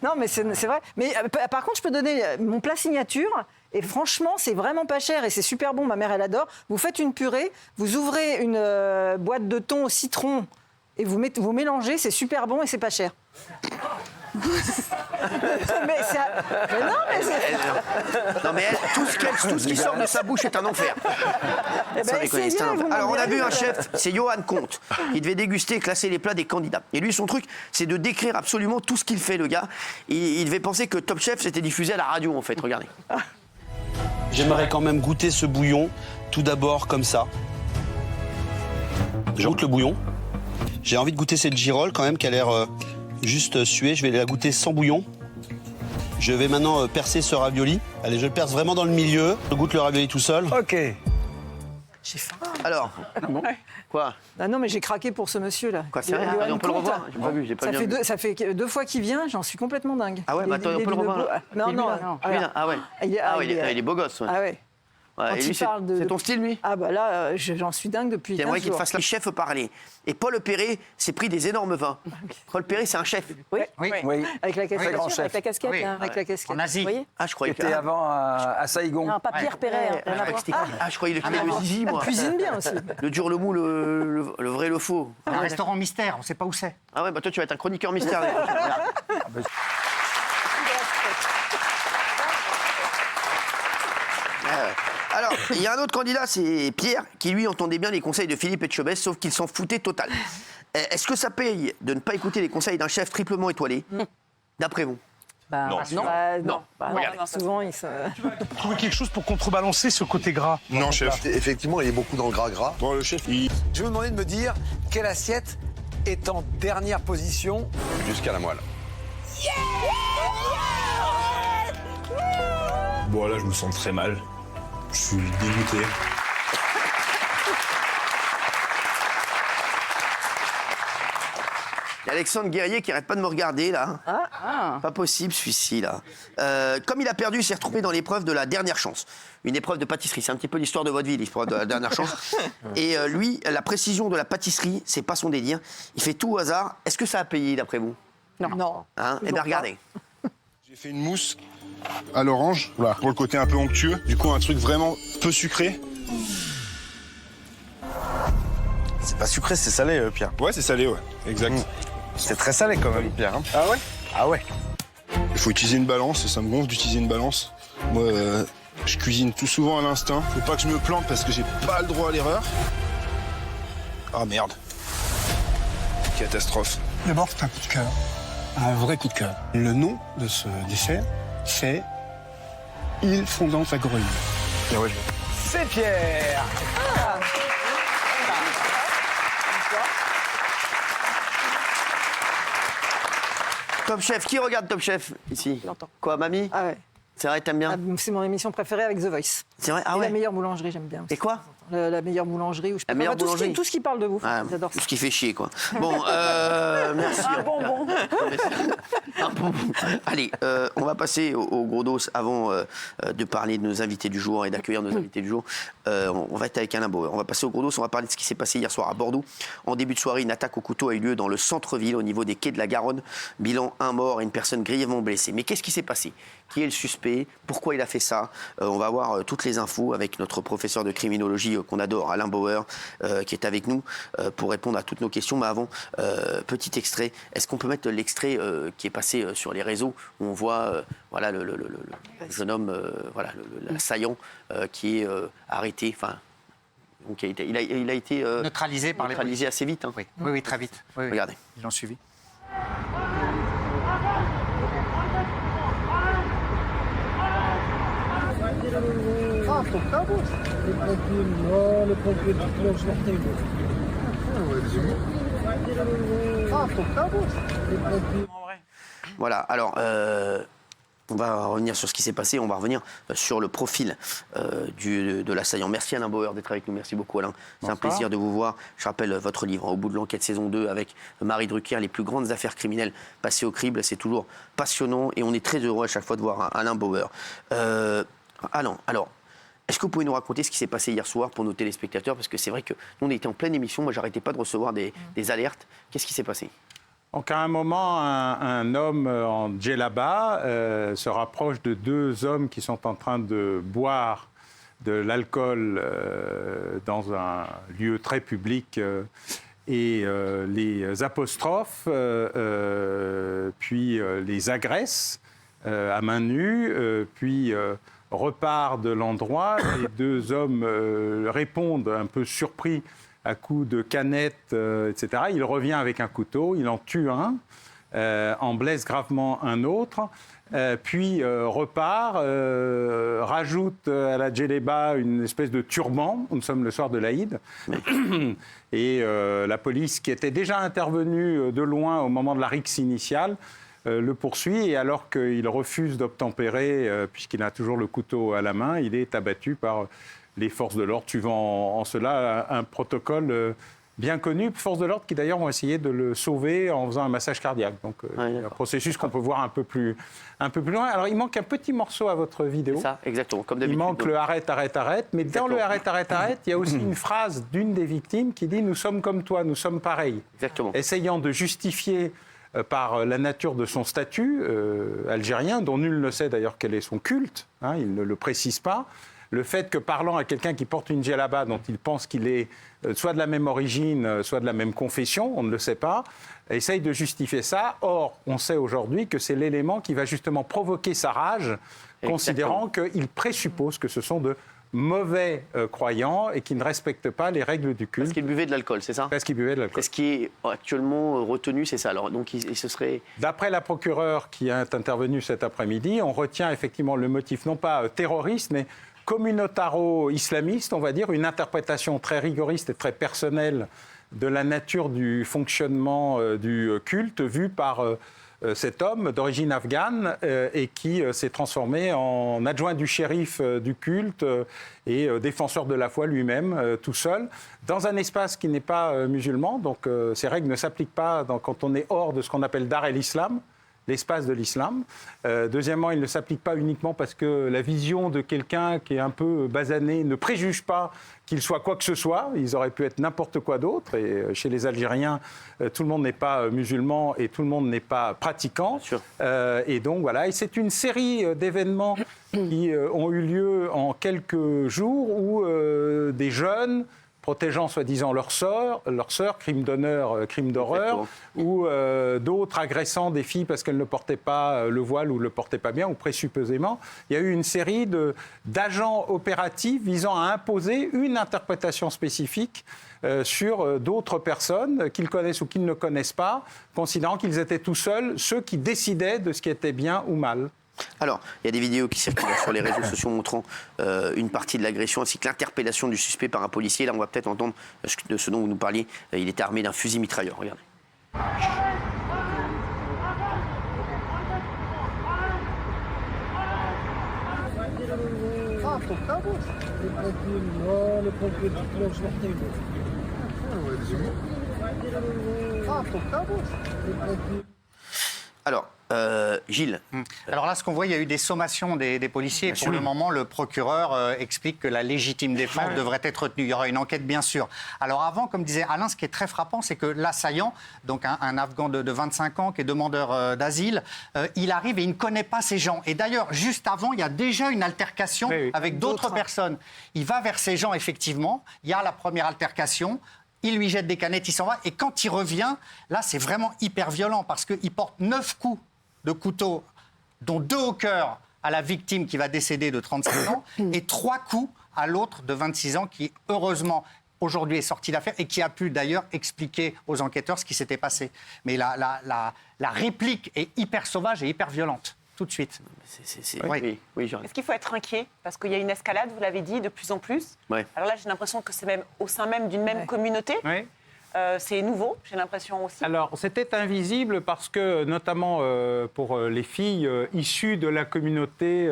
Non, mais c'est vrai. Mais par contre, je peux donner mon plat signature. Et franchement, c'est vraiment pas cher et c'est super bon. Ma mère, elle adore. Vous faites une purée, vous ouvrez une boîte de thon au citron et vous mélangez, c'est super bon et c'est pas cher. Non, mais tout ce qui sort de sa bouche est un enfer. Sans déconner, c'est un enfer. Alors, on a vu un chef, c'est Johan Comte, qui devait déguster et classer les plats des candidats. Et lui, son truc, c'est de décrire absolument tout ce qu'il fait, le gars. Il devait penser que Top Chef, c'était diffusé à la radio, en fait. Regardez. J'aimerais quand même goûter ce bouillon, tout d'abord comme ça. Je goûte le bouillon. J'ai envie de goûter cette girole quand même, qui a l'air juste suée. Je vais la goûter sans bouillon. Je vais maintenant percer ce ravioli. Allez, je le perce vraiment dans le milieu. Je goûte le ravioli tout seul. Ok. J'ai faim. Alors, quoi? Ah non, mais j'ai craqué pour ce monsieur-là. Quoi, c'est vrai? On peut le revoir? J'ai pas vu, j'ai pas vu. Ça fait 2 fois qu'il vient, j'en suis complètement dingue. Ah ouais, bah attends, on peut le revoir? Non. Ah ouais. Il est beau gosse. Ah ouais. Ouais, et lui, c'est ton style, lui? Ah bah là, j'en suis dingue depuis 15 jours. J'aimerais qu'il te fasse le chef parler. Et Paul Perret s'est pris des énormes vins. Paul Perret, c'est un chef. Oui. Avec la casquette. Grand chef. Avec la casquette. Oui. Avec la casquette. En Asie. Vous voyez? Ah, je croyais Qui était avant à Saigon. Non, pas Pierre Perret. Je croyais qu'il était le zizi, moi. Il cuisine bien aussi. Le dur, le mou, le vrai, le faux. Un restaurant mystère, on ne sait pas où c'est. Ah ouais, bah toi, tu vas être un chroniqueur mystère. Alors, il y a un autre candidat, c'est Pierre, qui lui entendait bien les conseils de Philippe Etchebest, sauf qu'il s'en foutait total. Est-ce que ça paye de ne pas écouter les conseils d'un chef triplement étoilé, d'après vous? Non. Non. Souvent, il se... Trouver quelque chose pour contrebalancer ce côté gras. Non, chef. Effectivement, il est beaucoup dans le gras. Bon, le chef, Je vais vous demander de me dire quelle assiette est en dernière position. Jusqu'à la moelle. Bon, là, je me sens très mal. Je suis dégoûté. Il y a Alexandre Guerrier qui arrête pas de me regarder, là. Pas possible, celui-ci, là. Comme il a perdu, il s'est retrouvé dans l'épreuve de la dernière chance. Une épreuve de pâtisserie. C'est un petit peu l'histoire de votre vie, l'histoire de la dernière chance. Et lui, la précision de la pâtisserie, c'est pas son délire. Il fait tout au hasard. Est-ce que ça a payé, d'après vous? Non. Hein? Eh bien, regardez. J'ai fait une mousse à l'orange, voilà, pour le côté un peu onctueux. Du coup, un truc vraiment peu sucré. c'est pas sucré, c'est salé, Pierre. Ouais, c'est salé, ouais. Exact. C'est très salé quand même, Pierre. Hein. Ah ouais? Ah ouais. Il faut utiliser une balance, et ça me gonfle d'utiliser une balance. Moi, je cuisine tout souvent à l'instinct. Faut pas que je me plante parce que j'ai pas le droit à l'erreur. Ah merde. Catastrophe. D'abord, c'est un coup de cœur. Un vrai coup de cœur. Le nom de ce dessert, c'est île fondante à Grenoble. Ah ouais. C'est Pierre. Top Chef, qui regarde Top Chef ici? Quoi, mamie? Ah ouais. C'est vrai, t'aimes bien? C'est mon émission préférée avec The Voice. C'est vrai? Ah et ouais. la meilleure boulangerie, j'aime bien aussi. Et quoi? La meilleure boulangerie. Où je peux La meilleure tout boulangerie. tout ce qui parle de vous. Ah, J'adore ça. tout ce qui fait chier, quoi. Bon, merci. Un bonbon. Un bonbon. Allez, on va passer au gros dos avant de parler de nos invités du jour et d'accueillir nos invités du jour. On va être avec Alain Bauer. On va passer au gros dos. On va parler de ce qui s'est passé hier soir à Bordeaux. En début de soirée, une attaque au couteau a eu lieu dans le centre-ville, au niveau des quais de la Garonne. Bilan, 1 mort et une personne grièvement blessée. Mais qu'est-ce qui s'est passé? Qui est le suspect? Pourquoi il a fait ça? On va avoir toutes les infos avec notre professeur de criminologie qu'on adore, Alain Bauer, qui est avec nous pour répondre à toutes nos questions. Mais avant, petit extrait. Est-ce qu'on peut mettre l'extrait qui est passé sur les réseaux où on voit voilà, le jeune homme, voilà, l'assaillant qui est arrêté, enfin, donc il a été neutralisé par neutralisé assez vite. Hein. Oui, très vite. Oui. Regardez. Ils l'ont suivi. Ah, ton cabot. Les pompiers, non, les pompiers, tu plonges leur tête. Ah, ton cabot. Les pompiers. Voilà, alors, on va revenir sur ce qui s'est passé, on va revenir sur le profil de l'assaillant. Merci Alain Bauer d'être avec nous, merci beaucoup Alain. C'est un plaisir de vous voir. Je rappelle votre livre, Au bout de l'enquête, saison 2, avec Marie Drucker, les plus grandes affaires criminelles passées au crible. C'est toujours passionnant et on est très heureux à chaque fois de voir Alain Bauer. Alain, alors, est-ce que vous pouvez nous raconter ce qui s'est passé hier soir pour nos téléspectateurs? Parce que c'est vrai que nous, on était en pleine émission, moi j'arrêtais pas de recevoir des alertes. Qu'est-ce qui s'est passé? Donc à un moment, un homme en djellaba se rapproche de 2 hommes qui sont en train de boire de l'alcool dans un lieu très public. et les apostrophe, puis les agresse à main nue, puis repart de l'endroit. Les deux hommes répondent un peu surpris à coups de canettes, etc. Il revient avec un couteau, il en tue un, en blesse gravement un autre, puis repart, rajoute à la djellaba une espèce de turban. Nous sommes le soir de l'Aïd. Et la police, qui était déjà intervenue de loin au moment de la rixe initiale, le poursuit. Et alors qu'il refuse d'obtempérer, puisqu'il a toujours le couteau à la main, il est abattu par les forces de l'ordre, suivant en cela un protocole bien connu. Forces de l'ordre qui d'ailleurs ont essayé de le sauver en faisant un massage cardiaque. Donc un processus qu'on peut voir un peu plus loin. Alors il manque un petit morceau à votre vidéo. C'est ça, exactement, comme d'habitude. Il manque le arrête, arrête, arrête. Mais exactement. Dans le arrête, arrête, arrête, il y a aussi une phrase d'une des victimes qui dit « Nous sommes comme toi, nous sommes pareils ». Exactement. Essayant de justifier par la nature de son statut algérien, dont nul ne sait d'ailleurs quel est son culte, il ne le précise pas. Le fait que parlant à quelqu'un qui porte une djellaba dont il pense qu'il est soit de la même origine, soit de la même confession, on ne le sait pas, essaye de justifier ça. Or, on sait aujourd'hui que c'est l'élément qui va justement provoquer sa rage, considérant qu'il présuppose que ce sont de mauvais croyants et qui ne respectent pas les règles du culte. Parce qu'ils buvaient de l'alcool, c'est ça? Parce qu'ils buvaient de l'alcool. C'est ce qui est actuellement retenu, c'est ça. Alors, donc, ce serait... D'après la procureure qui est intervenue cet après-midi, on retient effectivement le motif, non pas terroriste, mais communautaro-islamiste, on va dire, une interprétation très rigoriste et très personnelle de la nature du fonctionnement du culte vu par cet homme d'origine afghane et qui s'est transformé en adjoint du shérif du culte et défenseur de la foi lui-même, tout seul, dans un espace qui n'est pas musulman. Donc ces règles ne s'appliquent pas quand on est hors de ce qu'on appelle Dar el-Islam, l'espace de l'islam. Deuxièmement, il ne s'applique pas uniquement parce que la vision de quelqu'un qui est un peu basané ne préjuge pas qu'il soit quoi que ce soit. Ils auraient pu être n'importe quoi d'autre. Et chez les Algériens, tout le monde n'est pas musulman et tout le monde n'est pas pratiquant. Et donc voilà. Et c'est une série d'événements qui ont eu lieu en quelques jours où des jeunes protégeant soi-disant leur sœur, crime d'honneur, crime d'horreur, ou d'autres agressant des filles parce qu'elles ne portaient pas le voile ou ne le portaient pas bien, ou présupposément. Il y a eu une série d'agents opératifs visant à imposer une interprétation spécifique sur d'autres personnes qu'ils connaissent ou qu'ils ne connaissent pas, considérant qu'ils étaient tout seuls ceux qui décidaient de ce qui était bien ou mal. Alors, il y a des vidéos qui circulent sur les réseaux sociaux montrant une partie de l'agression ainsi que l'interpellation du suspect par un policier. Là, on va peut-être entendre de ce dont vous nous parliez. Il était armé d'un fusil mitrailleur. Regardez. Alors, Gilles. Alors là, ce qu'on voit, il y a eu des sommations des policiers. Pour le moment, le procureur explique que la légitime défense devrait être retenue. Il y aura une enquête, bien sûr. Alors avant, comme disait Alain, ce qui est très frappant, c'est que l'assaillant, donc un Afghan de 25 ans qui est demandeur d'asile, il arrive et il ne connaît pas ces gens. Et d'ailleurs, juste avant, il y a déjà une altercation avec d'autres personnes. Il va vers ces gens, effectivement. Il y a la première altercation. Il lui jette des canettes, il s'en va. Et quand il revient, là, c'est vraiment hyper violent parce qu'il porte 9 coups de couteau, dont 2 au cœur à la victime qui va décéder de 35 ans et 3 coups à l'autre de 26 ans qui, heureusement, aujourd'hui est sorti d'affaire et qui a pu d'ailleurs expliquer aux enquêteurs ce qui s'était passé. Mais la réplique est hyper sauvage et hyper violente. Tout de suite. Oui, Est-ce qu'il faut être inquiet? Parce qu'il y a une escalade, vous l'avez dit, de plus en plus. Alors là, j'ai l'impression que c'est même au sein même d'une même communauté. C'est nouveau, j'ai l'impression aussi. Alors, c'était invisible parce que, notamment pour les filles issues de la communauté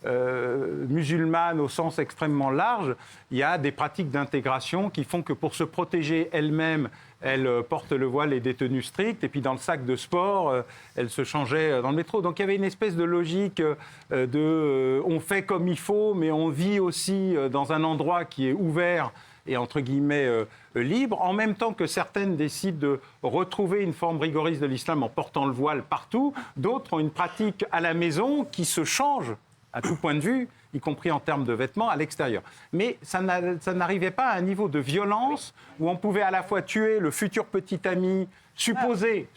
musulmane au sens extrêmement large, il y a des pratiques d'intégration qui font que pour se protéger elles-mêmes, elles portent le voile et des tenues strictes, et puis dans le sac de sport, elles se changeaient dans le métro. Donc il y avait une espèce de logique on fait comme il faut, mais on vit aussi dans un endroit qui est ouvert et entre guillemets libre, en même temps que certaines décident de retrouver une forme rigoriste de l'islam en portant le voile partout, d'autres ont une pratique à la maison qui se change à tout point de vue y compris en termes de vêtements, à l'extérieur. Mais ça n'arrivait pas à un niveau de violence où on pouvait à la fois tuer le futur petit ami supposé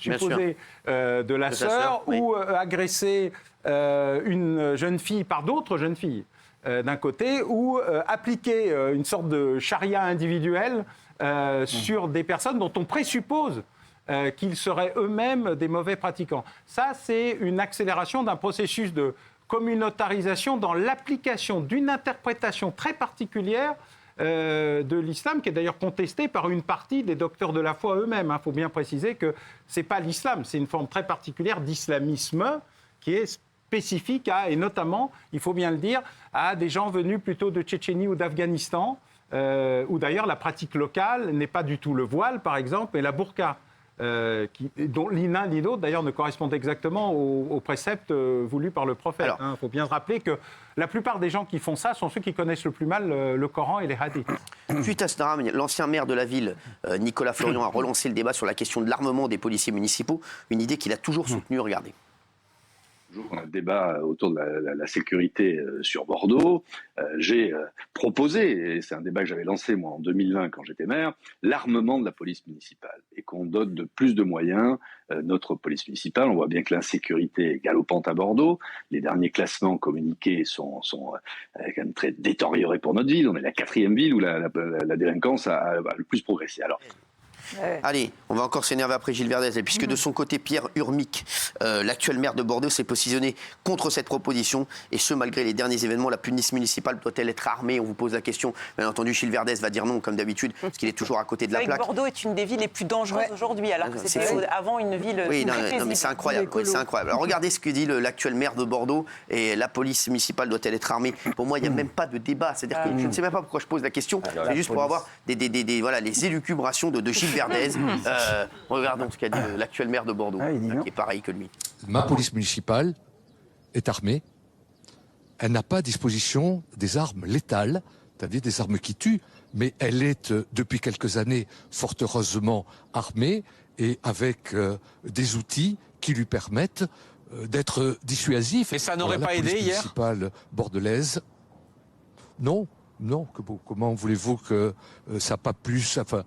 de la sœur ou agresser une jeune fille par d'autres jeunes filles d'un côté, ou appliquer une sorte de charia individuelle sur des personnes dont on présuppose qu'ils seraient eux-mêmes des mauvais pratiquants. Ça, c'est une accélération d'un processus de communautarisation dans l'application d'une interprétation très particulière de l'islam, qui est d'ailleurs contestée par une partie des docteurs de la foi eux-mêmes. Il faut bien préciser que ce n'est pas l'islam, c'est une forme très particulière d'islamisme qui est spécifique à, et notamment, il faut bien le dire, à des gens venus plutôt de Tchétchénie ou d'Afghanistan, où d'ailleurs la pratique locale n'est pas du tout le voile, par exemple, mais la burqa. Dont ni l'un ni l'autre, d'ailleurs, ne correspondent exactement aux préceptes voulus par le prophète. Il faut bien se rappeler que la plupart des gens qui font ça sont ceux qui connaissent le plus mal le Coran et les hadiths. Suite à ce drame, l'ancien maire de la ville, Nicolas Florian, a relancé le débat sur la question de l'armement des policiers municipaux, une idée qu'il a toujours soutenue. Regardez. On a le débat autour de la sécurité sur Bordeaux. J'ai proposé, et c'est un débat que j'avais lancé moi en 2020 quand j'étais maire, l'armement de la police municipale et qu'on dote de plus de moyens notre police municipale. On voit bien que l'insécurité est galopante à Bordeaux. Les derniers classements communiqués sont quand même très détériorés pour notre ville. On est la 4e ville où la délinquance a le plus progressé. Alors, allez, on va encore s'énerver après Gilles Verdez, puisque de son côté, Pierre Urmic, l'actuel maire de Bordeaux, s'est positionné contre cette proposition, et ce, malgré les derniers événements. La police municipale doit-elle être armée? On vous pose la question. Bien entendu, Gilles Verdez va dire non, comme d'habitude, parce qu'il est toujours à côté de la plaque. Bordeaux est une des villes les plus dangereuses aujourd'hui, alors que c'était avant une ville très paisible. Non, mais c'est incroyable. C'est incroyable. Alors regardez ce que dit l'actuel maire de Bordeaux, et la police municipale doit-elle être armée? Pour moi, il n'y a même pas de débat. C'est-à-dire que je ne sais même pas pourquoi je pose la question, c'est juste pour avoir les élucubrations de Gilles Verdez. Regardons ce qu'a dit l'actuel maire de Bordeaux, qui est pareil que lui. Ma police municipale est armée. Elle n'a pas à disposition des armes létales, c'est-à-dire des armes qui tuent, mais elle est depuis quelques années fort heureusement armée et avec des outils qui lui permettent d'être dissuasif. Et ça n'aurait pas aidé hier ? La police municipale bordelaise, non. Non, comment voulez-vous que ça n'a pas plus... Enfin,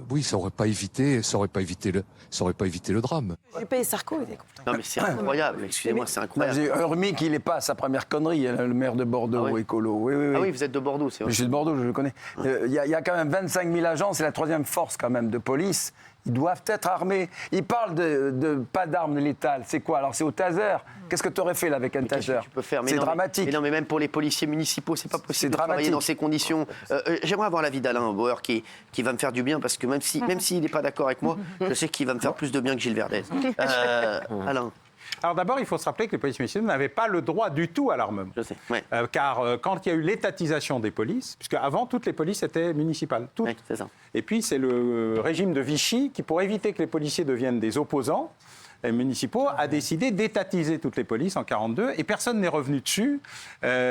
oui, ça n'aurait pas évité le drame. Juppé et Sarko, non, mais c'est incroyable, excusez-moi, c'est incroyable. Urmic, il n'est pas à sa première connerie, le maire de Bordeaux, écolo. Oui. Ah oui, vous êtes de Bordeaux, c'est vrai. Je suis de Bordeaux, je le connais. Il y a quand même 25 000 agents, c'est la 3e force quand même de police. Ils doivent être armés. Ils parlent de pas d'armes létales. C'est quoi? Alors c'est au taser. Qu'est-ce que tu aurais fait là avec un taser? C'est dramatique. Mais non, mais même pour les policiers municipaux, c'est pas possible de travailler dans ces conditions. J'aimerais avoir l'avis d'Alain Bauer qui va me faire du bien, parce que même s'il n'est pas d'accord avec moi, je sais qu'il va me faire plus de bien que Gilles Verdez. Alain. Alors d'abord, il faut se rappeler que les polices municipales n'avaient pas le droit du tout à l'armement. Je sais. Car quand il y a eu l'étatisation des polices, puisque avant toutes les polices étaient municipales, toutes. Oui, c'est ça. Et puis c'est le régime de Vichy qui, pour éviter que les policiers deviennent des opposants municipaux, a décidé d'étatiser toutes les polices en 1942, et personne n'est revenu dessus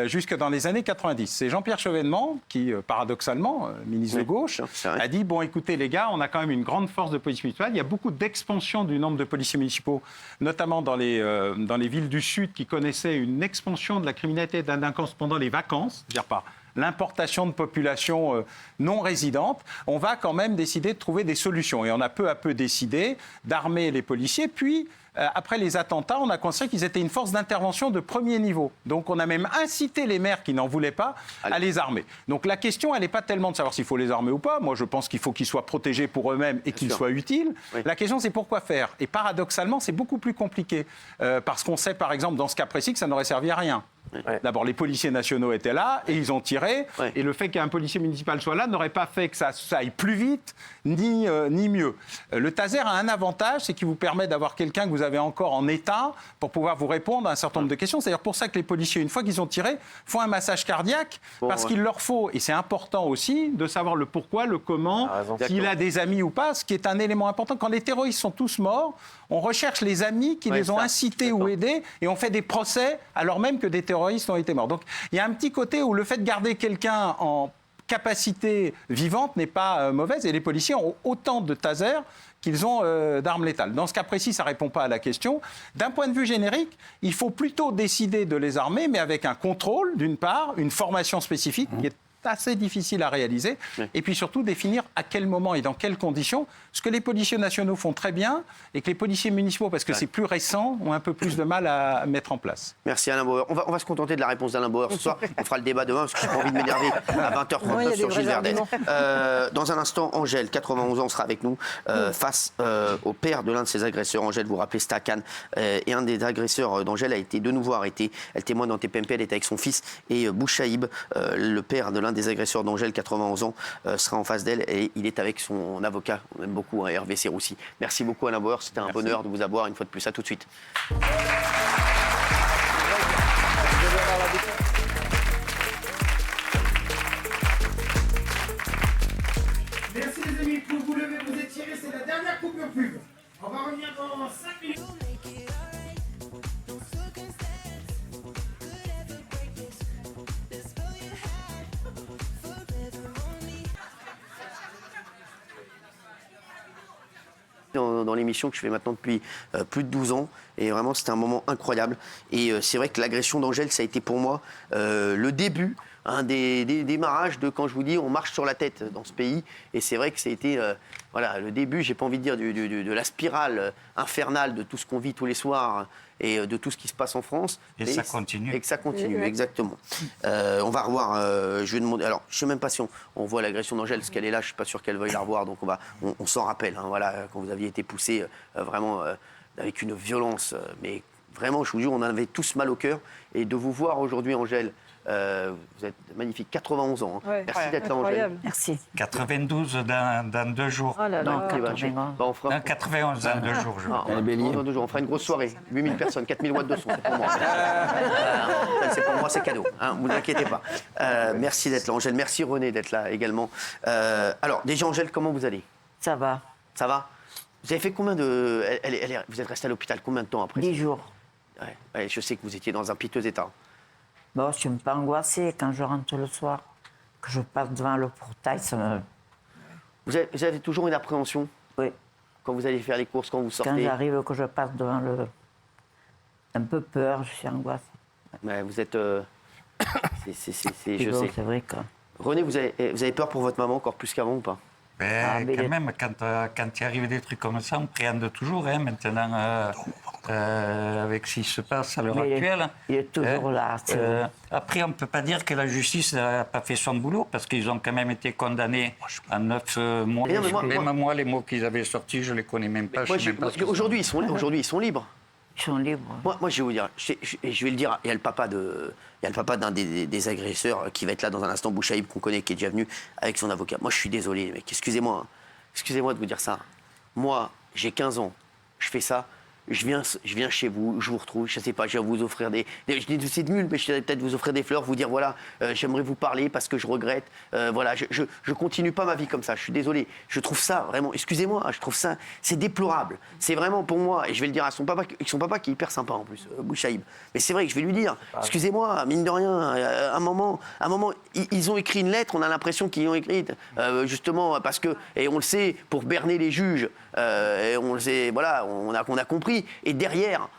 jusque dans les années 90. C'est Jean-Pierre Chevènement qui, paradoxalement, ministre de gauche, a dit, bon écoutez les gars, on a quand même une grande force de police municipale, il y a beaucoup d'expansion du nombre de policiers municipaux, notamment dans les villes du Sud qui connaissaient une expansion de la criminalité et de la délinquance pendant les vacances, c'est-à-dire par l'importation de populations non résidentes, on va quand même décider de trouver des solutions. Et on a peu à peu décidé d'armer les policiers. Puis, après les attentats, on a considéré qu'ils étaient une force d'intervention de premier niveau. Donc on a même incité les maires qui n'en voulaient pas à les armer. Donc la question, elle n'est pas tellement de savoir s'il faut les armer ou pas. Moi, je pense qu'il faut qu'ils soient protégés pour eux-mêmes et qu'ils soient utiles. Oui. La question, c'est pourquoi faire. Et paradoxalement, c'est beaucoup plus compliqué. Parce qu'on sait, par exemple, dans ce cas précis, que ça n'aurait servi à rien. Ouais. D'abord, les policiers nationaux étaient là et ils ont tiré. Ouais. Et le fait qu'un policier municipal soit là n'aurait pas fait que ça aille plus vite ni mieux. Le taser a un avantage, c'est qu'il vous permet d'avoir quelqu'un que vous avez encore en état pour pouvoir vous répondre à un certain nombre de questions. C'est d'ailleurs pour ça que les policiers, une fois qu'ils ont tiré, font un massage cardiaque parce qu'il leur faut, et c'est important aussi, de savoir le pourquoi, le comment, s'il a des amis ou pas, ce qui est un élément important. Quand les terroristes sont tous morts, on recherche les amis qui les ont incités ou aidés et on fait des procès alors même que des terroristes ont été morts. Donc il y a un petit côté où le fait de garder quelqu'un capacité vivante n'est pas mauvaise et les policiers ont autant de tasers qu'ils ont d'armes létales. Dans ce cas précis, ça ne répond pas à la question. D'un point de vue générique, il faut plutôt décider de les armer, mais avec un contrôle, d'une part, une formation spécifique qui est assez difficile à réaliser, et puis surtout définir à quel moment et dans quelles conditions, ce que les policiers nationaux font très bien, et que les policiers municipaux, parce que c'est plus récent, ont un peu plus de mal à mettre en place. Merci Alain Bauer. On va se contenter de la réponse d'Alain Bauer ce soir. On fera le débat demain, parce que j'ai pas envie de m'énerver à 20h39 sur Gilles Verdez. Dans un instant, Angèle, 91 ans, sera avec nous, face au père de l'un de ses agresseurs. Angèle, vous vous rappelez, c'était à Cannes, et un des agresseurs d'Angèle a été de nouveau arrêté. Elle témoigne dans TPMP, elle est avec son fils, et Bouchaïb, le père de l'un des agresseurs d'Angèle, 91 ans, sera en face d'elle et il est avec son avocat. On aime beaucoup, Hervé Serroussi. Merci beaucoup Alain Bauer, c'était un bonheur de vous avoir une fois de plus. À tout de suite. Merci les amis, pour vous lever, vous étirez, c'est la dernière coupure pub. On va revenir dans 5 minutes. Dans l'émission que je fais maintenant depuis plus de 12 ans. Et vraiment, c'était un moment incroyable. Et c'est vrai que l'agression d'Angèle, ça a été pour moi le début des démarrages de, quand je vous dis, on marche sur la tête dans ce pays. Et c'est vrai que ça a été voilà, le début, j'ai pas envie de dire, de la spirale infernale de tout ce qu'on vit tous les soirs et de tout ce qui se passe en France. Et ça continue. Et que ça continue, exactement. On va revoir, je vais demander, alors je ne sais même pas si on voit l'agression d'Angèle, parce qu'elle est là, je ne suis pas sûr qu'elle veuille la revoir, donc on s'en rappelle, hein, voilà, quand vous aviez été poussé vraiment avec une violence, mais vraiment, je vous jure, on en avait tous mal au cœur, et de vous voir aujourd'hui, Angèle, vous êtes magnifique, 91 ans. Hein. Merci d'être là, Angèle. Merci. 92 dans 2 jours. Oh là là, non, 91 dans 2 jours. On fera une grosse soirée. 8000 personnes, 4000 watts de son, c'est pour moi. C'est pour moi, c'est cadeau. Hein, vous inquiétez pas. Merci d'être là, Angèle. Merci René d'être là également. Alors, déjà, Angèle, comment vous allez? Ça va. Ça va? Vous avez fait combien de... Vous êtes resté à l'hôpital combien de temps après? 10 jours. Ouais, je sais que vous étiez dans un piteux état. Bon, je suis un peu angoissée quand je rentre le soir, que je passe devant le portail, ça me... Vous avez toujours une appréhension? Oui. Quand vous allez faire les courses, quand vous sortez? Quand j'arrive, que je passe devant le... Un peu peur, je suis angoissée. Ouais, vous êtes... je sais. C'est vrai que... René, vous avez peur pour votre maman encore plus qu'avant ou pas? Quand même, quand il arrive des trucs comme ça, on préhende toujours. Hein, maintenant, avec ce qui se passe à l'heure actuelle. Il est toujours là. Après, on ne peut pas dire que la justice n'a pas fait son boulot, parce qu'ils ont quand même été condamnés à 9 mois. Même moi, les mots qu'ils avaient sortis, je ne les connais même pas. Aujourd'hui, ils sont libres. Ils sont libres. Moi, je vais vous dire, je vais le dire, il y a le papa d'un des agresseurs qui va être là dans un instant, Bouchaïb, qu'on connaît, qui est déjà venu avec son avocat. Moi, je suis désolé, mec, excusez-moi de vous dire ça. Moi, j'ai 15 ans, je fais ça, je viens chez vous, je vous retrouve, je sais pas, je vais vous offrir je dis c'est nul, mais je vais peut-être vous offrir des fleurs, vous dire voilà, j'aimerais vous parler parce que je regrette, voilà, je continue pas ma vie comme ça, je suis désolé, je trouve ça vraiment, excusez-moi, je trouve ça, c'est déplorable, c'est vraiment pour moi, et je vais le dire à son papa qui est hyper sympa en plus, Bouchaïb, mais c'est vrai que je vais lui dire, excusez-moi, mine de rien, à un moment, ils ont écrit une lettre, on a l'impression qu'ils l'ont écrite, justement parce que, et on le sait, pour berner les juges, et on le sait, voilà, on a compris. Et derrière,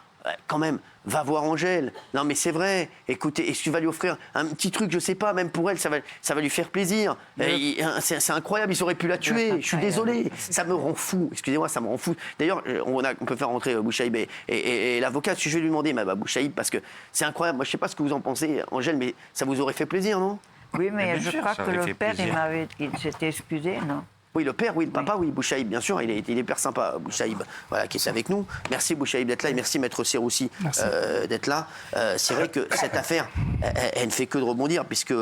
quand même, va voir Angèle. Non, mais c'est vrai. Écoutez, et tu vas lui offrir un petit truc, je sais pas, même pour elle, ça va lui faire plaisir. C'est incroyable, ils auraient pu la tuer. Je suis désolé. Ça me rend fou. Excusez-moi, ça me rend fou. D'ailleurs, on peut faire rentrer Bouchaïb et l'avocat. Si je vais lui demander, Bouchaïb, parce que c'est incroyable. Moi, je sais pas ce que vous en pensez, Angèle, mais ça vous aurait fait plaisir, non? Oui, mais je crois que le père, il s'était excusé, non? Oui, le père, oui, le papa, oui, Bouchaïb, bien sûr, il est hyper sympa, Bouchaïb, voilà, qui est avec nous. Merci Bouchaïb d'être là et merci Maître Serroussi d'être là. C'est vrai que cette affaire, elle ne fait que de rebondir puisque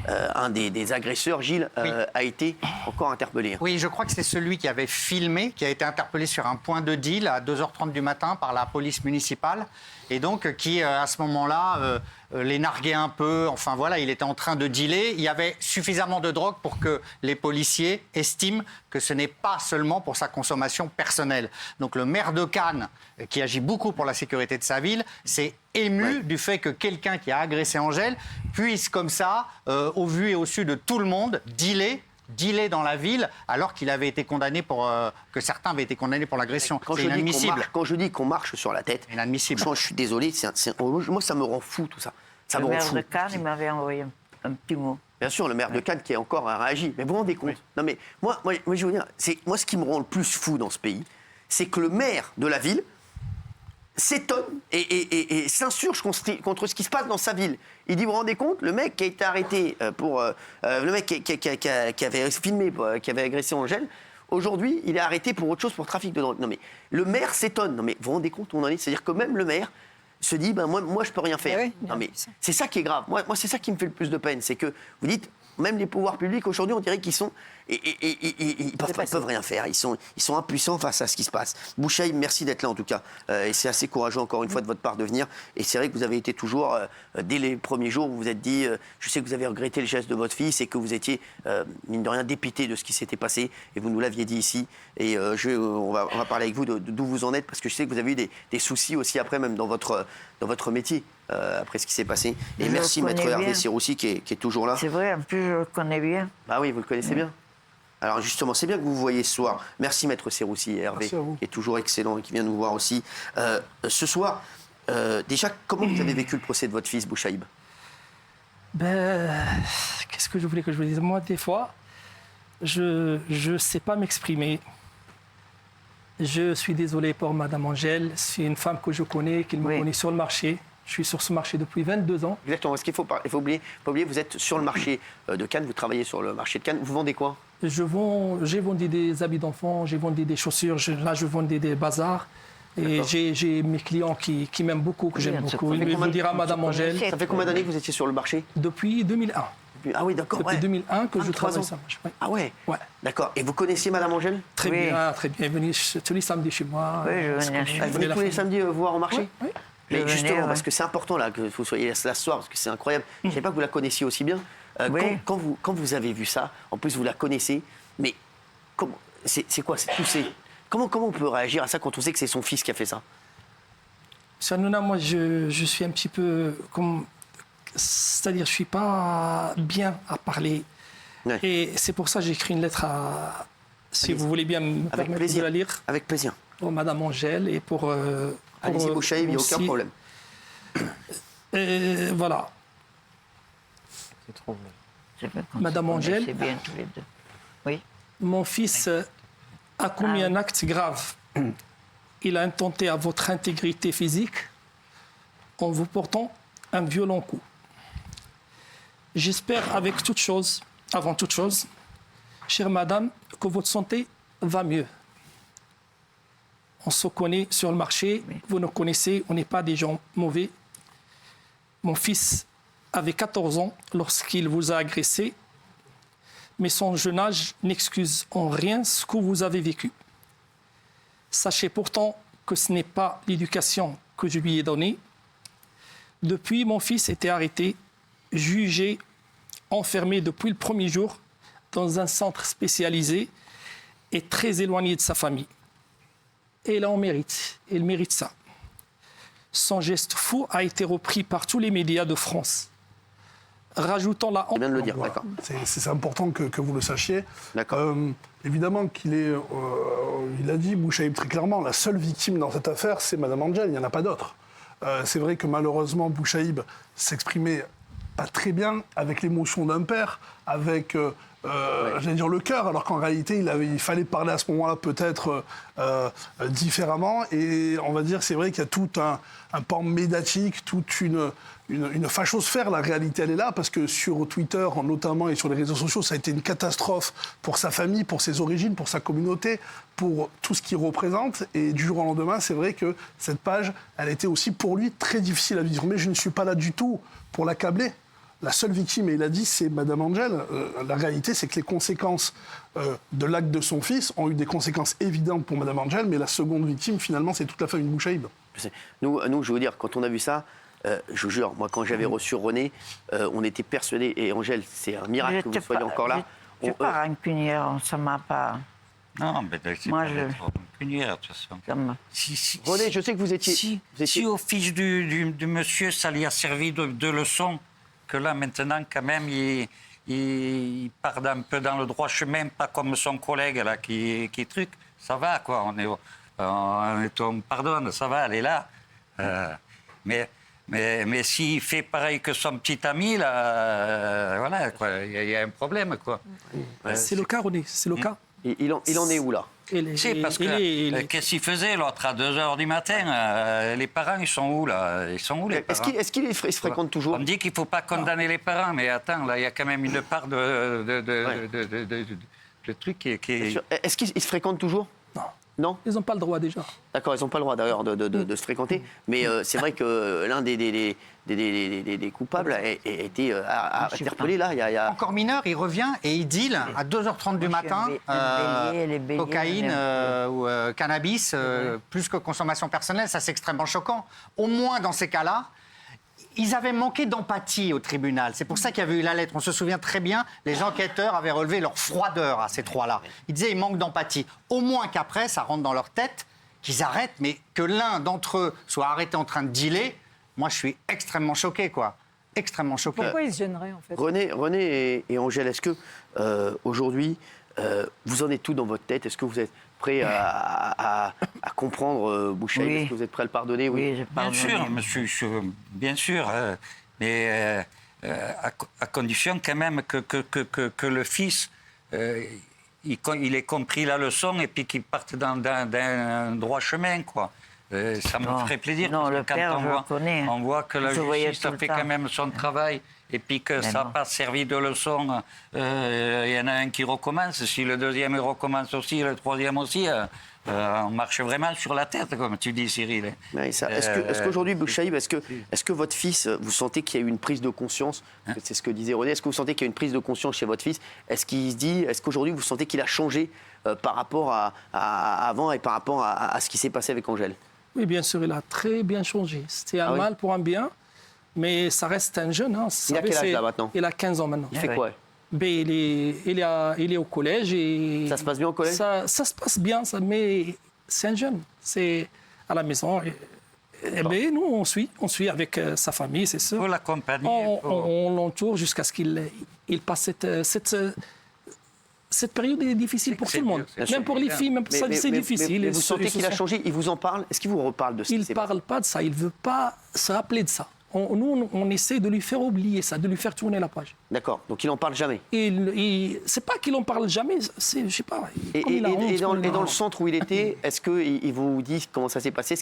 un des agresseurs, Gilles, a été encore interpellé. Oui, je crois que c'est celui qui avait filmé, qui a été interpellé sur un point de deal à 2h30 du matin par la police municipale et donc qui, à ce moment-là, les narguer un peu. Enfin voilà, il était en train de dealer. Il y avait suffisamment de drogue pour que les policiers estiment que ce n'est pas seulement pour sa consommation personnelle. Donc le maire de Cannes, qui agit beaucoup pour la sécurité de sa ville, s'est ému du fait que quelqu'un qui a agressé Angèle puisse comme ça, au vu et au su de tout le monde, dealer dans la ville, alors qu'il avait été condamné que certains avaient été condamnés pour l'agression. C'est inadmissible. Quand je dis qu'on marche sur la tête, inadmissible. Je suis désolé, moi ça me rend fou tout ça. Ça le me rend maire fou. de Cannes, il m'avait envoyé un petit mot. Bien sûr, le maire de Cannes qui a encore réagi. Mais vous vous rendez compte? Non mais moi, je veux dire, moi ce qui me rend le plus fou dans ce pays, c'est que le maire de la ville s'étonne et s'insurge contre ce qui se passe dans sa ville. Il dit, vous vous rendez compte, le mec qui a été arrêté le mec qui avait filmé, qui avait agressé Angèle, aujourd'hui, il est arrêté pour autre chose, pour trafic de drogue. Non mais le maire s'étonne. Non mais vous vous rendez compte où on en est? C'est-à-dire que même le maire se dit, moi je peux rien faire. Oui, non mais c'est ça qui est grave. Moi c'est ça qui me fait le plus de peine, c'est que vous dites, même les pouvoirs publics aujourd'hui, on dirait qu'ils sont ils peuvent rien faire. Ils sont impuissants face à ce qui se passe. Bouchaïb, merci d'être là en tout cas. Et c'est assez courageux encore une fois de votre part de venir. Et c'est vrai que vous avez été toujours, dès les premiers jours, vous vous êtes dit, je sais que vous avez regretté le geste de votre fils et que vous étiez, mine de rien, dépité de ce qui s'était passé. Et vous nous l'aviez dit ici. Et on va parler avec vous d'où vous en êtes, parce que je sais que vous avez eu des soucis aussi après, même dans votre métier. Après ce qui s'est passé. Et merci Maître Hervé Serroussi qui est toujours là. C'est vrai, en plus je le connais bien. Ah oui, vous le connaissez bien. Alors justement, c'est bien que vous vous voyez ce soir. Merci Maître Serroussi et Hervé, qui est toujours excellent et qui vient nous voir aussi. Ce soir, déjà, comment vous avez vécu le procès de votre fils, Bouchaïb? Qu'est-ce que je voulais que je vous dise? Moi, des fois, je ne sais pas m'exprimer. Je suis désolé pour Madame Angèle. C'est une femme que je connais, qui me connaît sur le marché. Je suis sur ce marché depuis 22 ans. Exactement. Est-ce qu'il faut oublier, vous êtes sur le marché de Cannes, vous travaillez sur le marché de Cannes. Vous vendez quoi? J'ai vendu des habits d'enfants, j'ai vendu des chaussures, là je vendais des bazars. Et j'ai mes clients qui m'aiment beaucoup, que j'aime beaucoup. Il me dira Madame Angèle. Ça fait combien d'années que vous étiez sur le marché? Depuis 2001. Ah oui, d'accord. Depuis 2001 que je travaille sur le marché. Ah ouais. D'accord. Et vous connaissiez Madame Angèle? Très bien, très bien. Elle venait tous les samedis chez moi. Oui, je venais. Elle venait tous les samedis voir au marché? Oui. Mais justement, parce que c'est important là que vous soyez là ce soir, parce que c'est incroyable. Je ne savais pas que vous la connaissiez aussi bien. Quand vous avez vu ça, en plus vous la connaissez, mais c'est quoi? Comment on peut réagir à ça quand on sait que c'est son fils qui a fait ça? Sanouna, moi je suis un petit peu comme... C'est-à-dire je ne suis pas bien à parler. Ouais. Et c'est pour ça que j'ai écrit une lettre à... Si vous voulez bien me permettre de la lire. Avec plaisir. Pour Madame Angèle et pour... Allez-y, Bouchaïb, il n'y a aucun problème. Voilà. C'est trop bien. Madame Angèle, c'est bien tous les deux. Oui. Mon fils a commis un acte grave. Il a intenté à votre intégrité physique en vous portant un violent coup. J'espère avant toute chose, chère madame, que votre santé va mieux. On se connaît sur le marché, vous nous connaissez, on n'est pas des gens mauvais. Mon fils avait 14 ans lorsqu'il vous a agressé, mais son jeune âge n'excuse en rien ce que vous avez vécu. Sachez pourtant que ce n'est pas l'éducation que je lui ai donnée. Depuis, mon fils était arrêté, jugé, enfermé depuis le premier jour dans un centre spécialisé et très éloigné de sa famille. Et là, il mérite ça. Son geste fou a été repris par tous les médias de France. Rajoutant la honte. Je viens de le dire, voilà. D'accord. C'est important que vous le sachiez. D'accord. Évidemment qu'il est, il a dit, Bouchaïb, très clairement, la seule victime dans cette affaire, c'est Madame Angèle, il n'y en a pas d'autre. C'est vrai que malheureusement, Bouchaïb s'exprimait pas très bien avec l'émotion d'un père, avec j'allais dire le cœur, alors qu'en réalité, il fallait parler à ce moment-là peut-être différemment. Et on va dire, c'est vrai qu'il y a tout un pan médiatique, toute une fachosphère. La réalité, elle est là, parce que sur Twitter, notamment, et sur les réseaux sociaux, ça a été une catastrophe pour sa famille, pour ses origines, pour sa communauté, pour tout ce qu'il représente. Et du jour au lendemain, c'est vrai que cette page, elle a été aussi pour lui très difficile à vivre. Mais je ne suis pas là du tout pour l'accabler. La seule victime, et il a dit, c'est Madame Angèle. La réalité, c'est que les conséquences de l'acte de son fils ont eu des conséquences évidentes pour Madame Angèle, mais la seconde victime, finalement, c'est toute la famille Bouchaïb. Nous, je veux dire, quand on a vu ça, je vous jure, moi, quand j'avais reçu René, on était persuadés, et Angèle, c'est un miracle que vous soyez encore là. Je ne suis pas rancunière, ça ne m'a pas... Non, mais c'est pas d'être rancunière, de toute façon. René, je sais que vous étiez... Si au fils du monsieur, ça lui a servi de leçon, que là, maintenant, quand même, il part un peu dans le droit chemin, pas comme son collègue, là, qui truc, ça va, quoi. On pardonne, ça va, elle est là. Mais s'il fait pareil que son petit ami, là, voilà, quoi, il y a un problème, quoi. C'est le cas, René, c'est le cas. Il en est où, là? C'est parce que qu'est-ce qu'il faisait l'autre à 2h du matin? Les parents, ils sont où là? Ils sont où les parents? Est-ce qu'ils se fréquentent toujours? On me dit qu'il ne faut pas condamner les parents, mais attends, là, il y a quand même une part de truc qui est... Est-ce qu'ils se fréquentent toujours? Non. Ils n'ont pas le droit déjà. D'accord, ils n'ont pas le droit d'ailleurs de se fréquenter. Mais c'est vrai que l'un des coupables a été interpellé là. Il y a... Encore mineur, il revient et il deal à 2h30 du matin cocaïne ou cannabis, plus que consommation personnelle. Ça, c'est extrêmement choquant. Au moins, dans ces cas-là, ils avaient manqué d'empathie au tribunal. C'est pour ça qu'il y avait eu la lettre. On se souvient très bien, les enquêteurs avaient relevé leur froideur à ces trois-là. Ils disaient ils manquent d'empathie. Au moins qu'après, ça rentre dans leur tête, qu'ils arrêtent, mais que l'un d'entre eux soit arrêté en train de dealer, moi, je suis extrêmement choqué, quoi. Extrêmement choqué. Pourquoi ils se gêneraient, en fait? René et Angèle, est-ce que, aujourd'hui, vous en êtes tout dans votre tête? Est-ce que vous êtes prêt à comprendre Bouchaïb? Est-ce que vous êtes prêt à le pardonner? Oui, bien sûr, monsieur, bien sûr. Mais à condition quand même que le fils, il ait compris la leçon et puis qu'il parte d'un droit chemin, quoi. Ça me ferait plaisir. Non, le père, je le connais. On voit que la justice a fait quand même son travail et puis que ça n'a pas servi de leçon. Il y en a un qui recommence. Si le deuxième recommence aussi, le troisième aussi, on marche vraiment sur la tête, comme tu dis, Cyril. Est-ce qu'aujourd'hui, Bouchaïb, est-ce que votre fils, vous sentez qu'il y a eu une prise de conscience? C'est ce que disait René. Est-ce que vous sentez qu'il y a une prise de conscience chez votre fils? Est-ce qu'aujourd'hui, vous sentez qu'il a changé par rapport à avant et par rapport à ce qui s'est passé avec Angèle? Oui, bien sûr, il a très bien changé. C'était un mal pour un bien, mais ça reste un jeune. Hein. Il a quel âge là maintenant? Il a 15 ans maintenant. Il fait quoi? Il est au collège. Et ça se passe bien au collège? Ça se passe bien, mais c'est un jeune. C'est à la maison. Et nous, on suit avec sa famille, ses sœurs. Pour l'accompagner. On l'entoure jusqu'à ce qu'il passe cette période est difficile pour tout le monde. Même pour les filles, même pour ça, c'est difficile. Mais vous sentez qu'il a changé? Il vous en parle? Est-ce qu'il vous reparle de ça? Il ne parle pas de ça. Il ne veut pas se rappeler de ça. Nous, on essaie de lui faire oublier ça, de lui faire tourner la page. D'accord. Donc il n'en parle jamais? C'est pas qu'il n'en parle jamais, je ne sais pas. Et dans le centre où il était, est-ce qu'il vous dit comment ça s'est passé?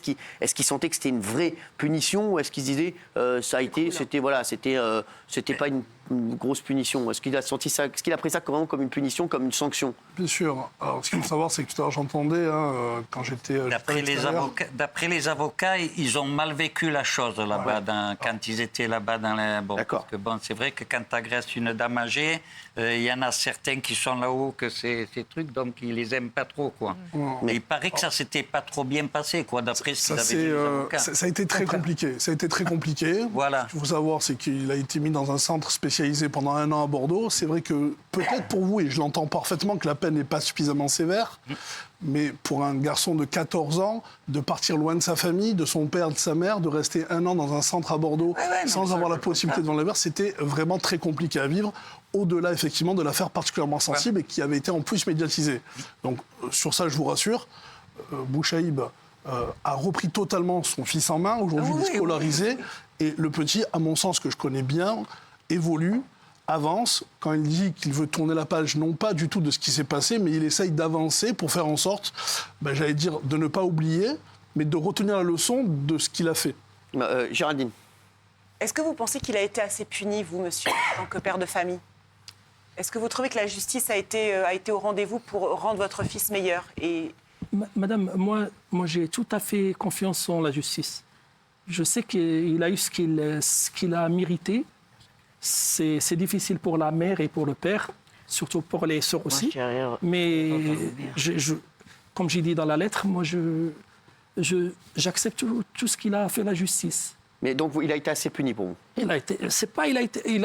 Est-ce qu'il sentait que c'était une vraie punition? Ou est-ce qu'il se disait ça a été, c'était pas une grosse punition? Est-ce qu'il a senti ça? Est-ce qu'il a pris ça comme une punition, comme une sanction? Bien sûr. Alors, ce qu'il faut savoir, c'est que tout à l'heure, j'entendais, quand j'étais... D'après les avocats, ils ont mal vécu la chose là-bas, quand ils étaient là-bas dans les... Bon, parce que c'est vrai que quand tu agresses une dame âgée, il y en a certains qui sont là-haut, que ces trucs, donc ils les aiment pas trop, quoi. Mais il paraît que ça s'était pas trop bien passé, quoi, d'après ce qu'ils avaient dit les avocats. Ça a été très compliqué. Ça a été très compliqué. Voilà. Ce qu'il faut savoir, c'est qu'il a été mis dans un centre spécialisé pendant 1 an à Bordeaux. C'est vrai que, peut-être pour vous, et je l'entends parfaitement, que la peine n'est pas suffisamment sévère, mais pour un garçon de 14 ans, de partir loin de sa famille, de son père, de sa mère, de rester 1 an dans un centre à Bordeaux sans avoir la possibilité de vendre la mer, c'était vraiment très compliqué à vivre, au-delà effectivement de l'affaire particulièrement sensible et qui avait été en plus médiatisée. Donc sur ça, je vous rassure, Bouchaïb a repris totalement son fils en main, aujourd'hui il est scolarisé, et le petit, à mon sens, que je connais bien, évolue, avance, quand il dit qu'il veut tourner la page, non pas du tout de ce qui s'est passé, mais il essaye d'avancer pour faire en sorte, j'allais dire, de ne pas oublier, mais de retenir la leçon de ce qu'il a fait. Géraldine. Est-ce que vous pensez qu'il a été assez puni, vous, monsieur, en tant que père de famille? Est-ce que vous trouvez que la justice a été au rendez-vous pour rendre votre fils meilleur? Madame, moi j'ai tout à fait confiance en la justice. Je sais qu'il a eu ce qu'il a mérité. C'est difficile pour la mère et pour le père, surtout pour les sœurs aussi. Mais comme j'ai dit dans la lettre, moi j'accepte tout ce qu'il a fait la justice. Mais donc, il a été assez puni pour vous? Il a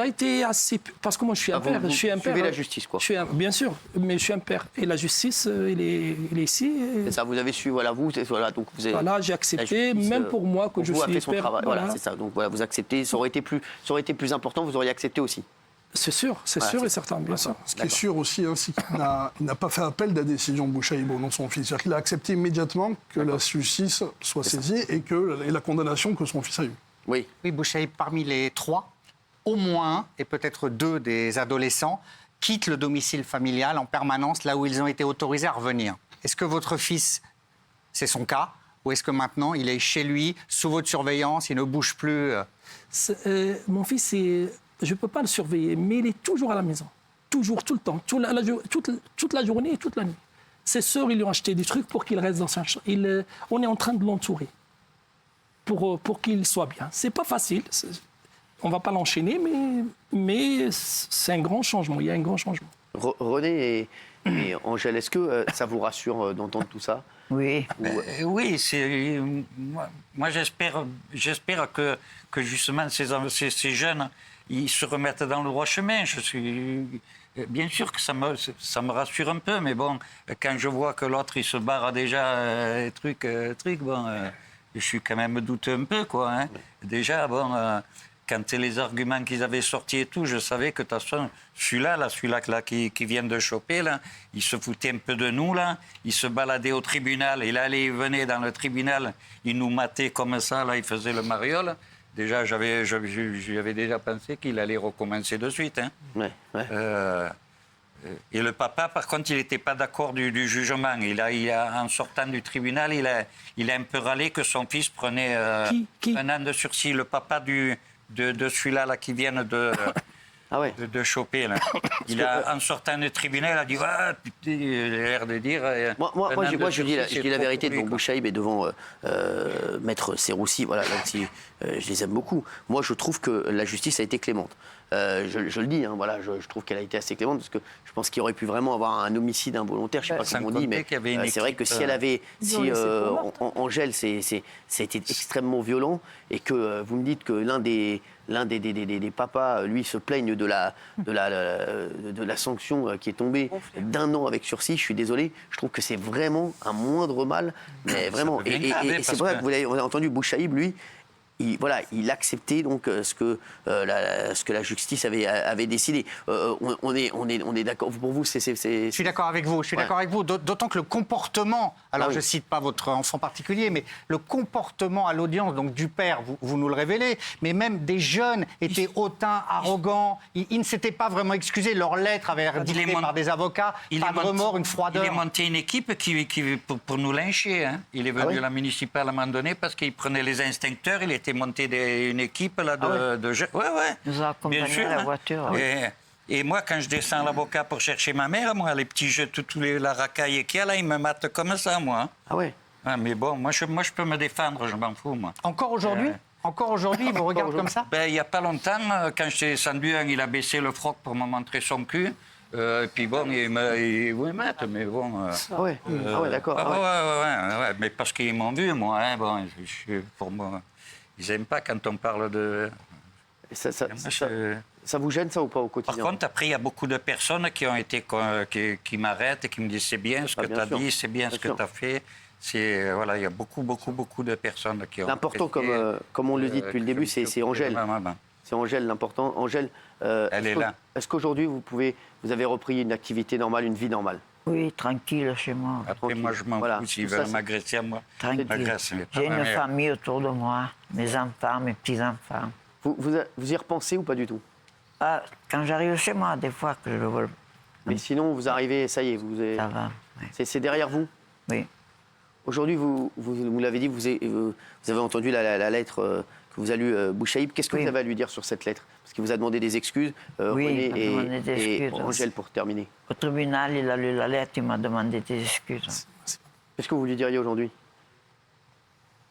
été assez... Parce que moi, je suis un père. Vous je suis un père. suivez la justice, quoi. Bien sûr, mais je suis un père. Et la justice, il est ici. C'est ça, vous avez su, voilà, donc vous avez... Voilà, j'ai accepté, même pour moi, que je suis fait son père. travail, voilà, c'est ça. Donc voilà, vous acceptez. Ça aurait été plus important, vous auriez accepté aussi. C'est sûr, sûr et certain, bien sûr. Ce qui est sûr aussi, hein, c'est qu'il n'a pas fait appel de la décision de Bouchaïb au nom de son fils. C'est-à-dire qu'il a accepté immédiatement que la justice soit saisie et la condamnation que son fils a eue. Oui. Oui, Bouchaïb, parmi les 3, au moins, et peut-être 2 des adolescents, quittent le domicile familial en permanence, là où ils ont été autorisés à revenir. Est-ce que votre fils, c'est son cas? Ou est-ce que maintenant, il est chez lui, sous votre surveillance, il ne bouge plus? Mon fils, je ne peux pas le surveiller, mais il est toujours à la maison. Toujours, tout le temps, toute la journée et toute la nuit. Ses sœurs, ils lui ont acheté des trucs pour qu'il reste dans sa chambre. On est en train de l'entourer pour qu'il soit bien. C'est pas facile. On ne va pas l'enchaîner, mais c'est un grand changement. Il y a un grand changement. René et Angèle, est-ce que ça vous rassure d'entendre tout ça? Oui. Oui, moi j'espère que justement ces jeunes, ils se remettent dans le droit chemin. Bien sûr que ça me rassure un peu, mais bon, quand je vois que l'autre, il se barre déjà, bon, je suis quand même douteux un peu, quoi. Hein. Déjà, bon, quand les arguments qu'ils avaient sortis et tout, je savais que de toute façon, celui-là qui vient de choper, là, il se foutait un peu de nous, là. Il se baladait au tribunal, il allait, il venait dans le tribunal, il nous matait comme ça, là, il faisait le mariole. Déjà, j'avais déjà pensé qu'il allait recommencer de suite. Hein. Ouais. Et le papa, par contre, il n'était pas d'accord du jugement. En sortant du tribunal, il a un peu râlé que son fils prenait un an de sursis. Le papa de celui-là là, qui vient de choper. Là. En sortant du tribunal, il a dit « Ah, putain, il a l'air de dire... » Moi, je dis la vérité devant Bouchaïb et devant Maître Serroussi. Voilà, là-dessus, je les aime beaucoup. Moi, je trouve que la justice a été clémente. Je le dis, hein, voilà, je trouve qu'elle a été assez clémente parce que je pense qu'il aurait pu vraiment avoir un homicide involontaire, je ne sais pas comment on dit, mais c'est vrai que si elle avait, Angèle, ça a été extrêmement violent et que vous me dites que l'un des papas, lui, se plaigne de la sanction qui est tombée d'1 an avec sursis, je suis désolé, je trouve que c'est vraiment un moindre mal, mais vraiment. Et c'est vrai que vous avez entendu, Bouchaïb, lui, il acceptait donc ce que la justice avait décidé. On est d'accord. Pour vous, c'est. Je suis d'accord avec vous. D'autant que le comportement. Alors, je ne cite pas votre enfant particulier, mais le comportement à l'audience, donc du père, vous nous le révélez, mais même des jeunes étaient hautains, arrogants. Ils ne s'étaient pas vraiment excusés. Leur lettre avait été dictée par des avocats. Pas de remords, une froideur. Il est monté une équipe pour nous lyncher. Hein. Il est venu à la municipale à un moment donné parce qu'il prenait les instincteurs. Il était monté une équipe là, de jeunes. Ouais. Il nous a accompagnés à la voiture. Et moi, quand je descends à l'avocat pour chercher ma mère, moi, les petits jeux, la racaille qu'il y a là, ils me matent comme ça, moi. Ah ouais. Mais bon, moi, je peux me défendre, je m'en fous, moi. Encore aujourd'hui il vous regarde comme ça? Il n'y a pas longtemps, quand je suis descendu, il a baissé le froc pour me montrer son cul. Et puis bon, il me mate, mais bon... d'accord. Ouais, mais parce qu'ils m'ont vu, moi. Hein, bon, pour moi... Ils n'aiment pas quand on parle de... Ça vous gêne, ça, ou pas, au quotidien? Par contre, après, il y a beaucoup de personnes qui m'arrêtent et qui me disent « c'est bien ce que tu as dit, c'est bien ce que tu as fait ». Voilà, il y a beaucoup de personnes qui ont... L'important, comme on le dit depuis le début, c'est Angèle. C'est Angèle, l'important. Angèle, elle est là. Est-ce qu'aujourd'hui, vous avez repris une activité normale, une vie normale? Oui, tranquille chez moi. Après, moi, je m'en fous s'ils veulent m'agresser à moi. Tranquille. J'ai une famille autour de moi, mes enfants, mes petits-enfants. Vous y repensez ou pas du tout? Quand j'arrive chez moi, des fois que je le vois. Mais sinon, vous arrivez, ça y est, Ça va. Oui. C'est derrière vous? Oui. Aujourd'hui, vous l'avez dit, vous avez entendu la lettre que vous a lue Bouchaïb. Qu'est-ce que vous avez à lui dire sur cette lettre? Parce qu'il vous a demandé des excuses, René et Angèle, pour terminer. Au tribunal, il a lu la lettre, il m'a demandé des excuses. Qu'est-ce que vous lui diriez aujourd'hui?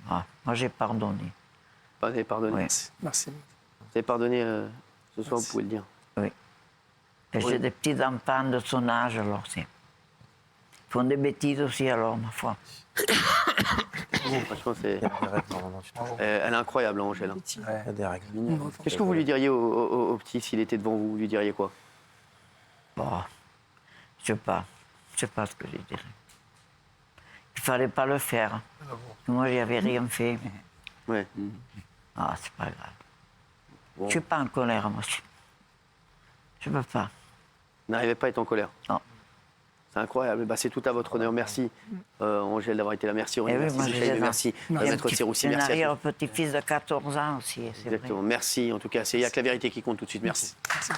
Moi, j'ai pardonné. Vous avez pardonné? Oui. Merci. Vous avez pardonné ce soir, vous pouvez le dire? Oui. Et j'ai des petits-enfants de son âge, alors c'est... Ils font des bêtises aussi, alors, ma foi. Franchement, c'est... Elle est incroyable, Angèle. Qu'est-ce que vous lui diriez au petit s'il était devant vous? Vous lui diriez quoi? Bon, je sais pas ce que je dirais. Il fallait pas le faire. Moi, j'avais rien fait. Mais... Ouais. Ah, c'est pas grave. Bon. Je suis pas en colère, moi. Je peux pas. Vous n'arrivez pas à être en colère? Non. C'est incroyable. Bah, c'est tout à votre honneur. Merci, Angèle, d'avoir été là. Merci, Aurélie. Merci, Maître Serroussi. Merci. Il y a un petit-fils de 14 ans aussi. Exactement. Vrai. Merci. En tout cas, il n'y a que la vérité qui compte tout de suite. Merci. Merci.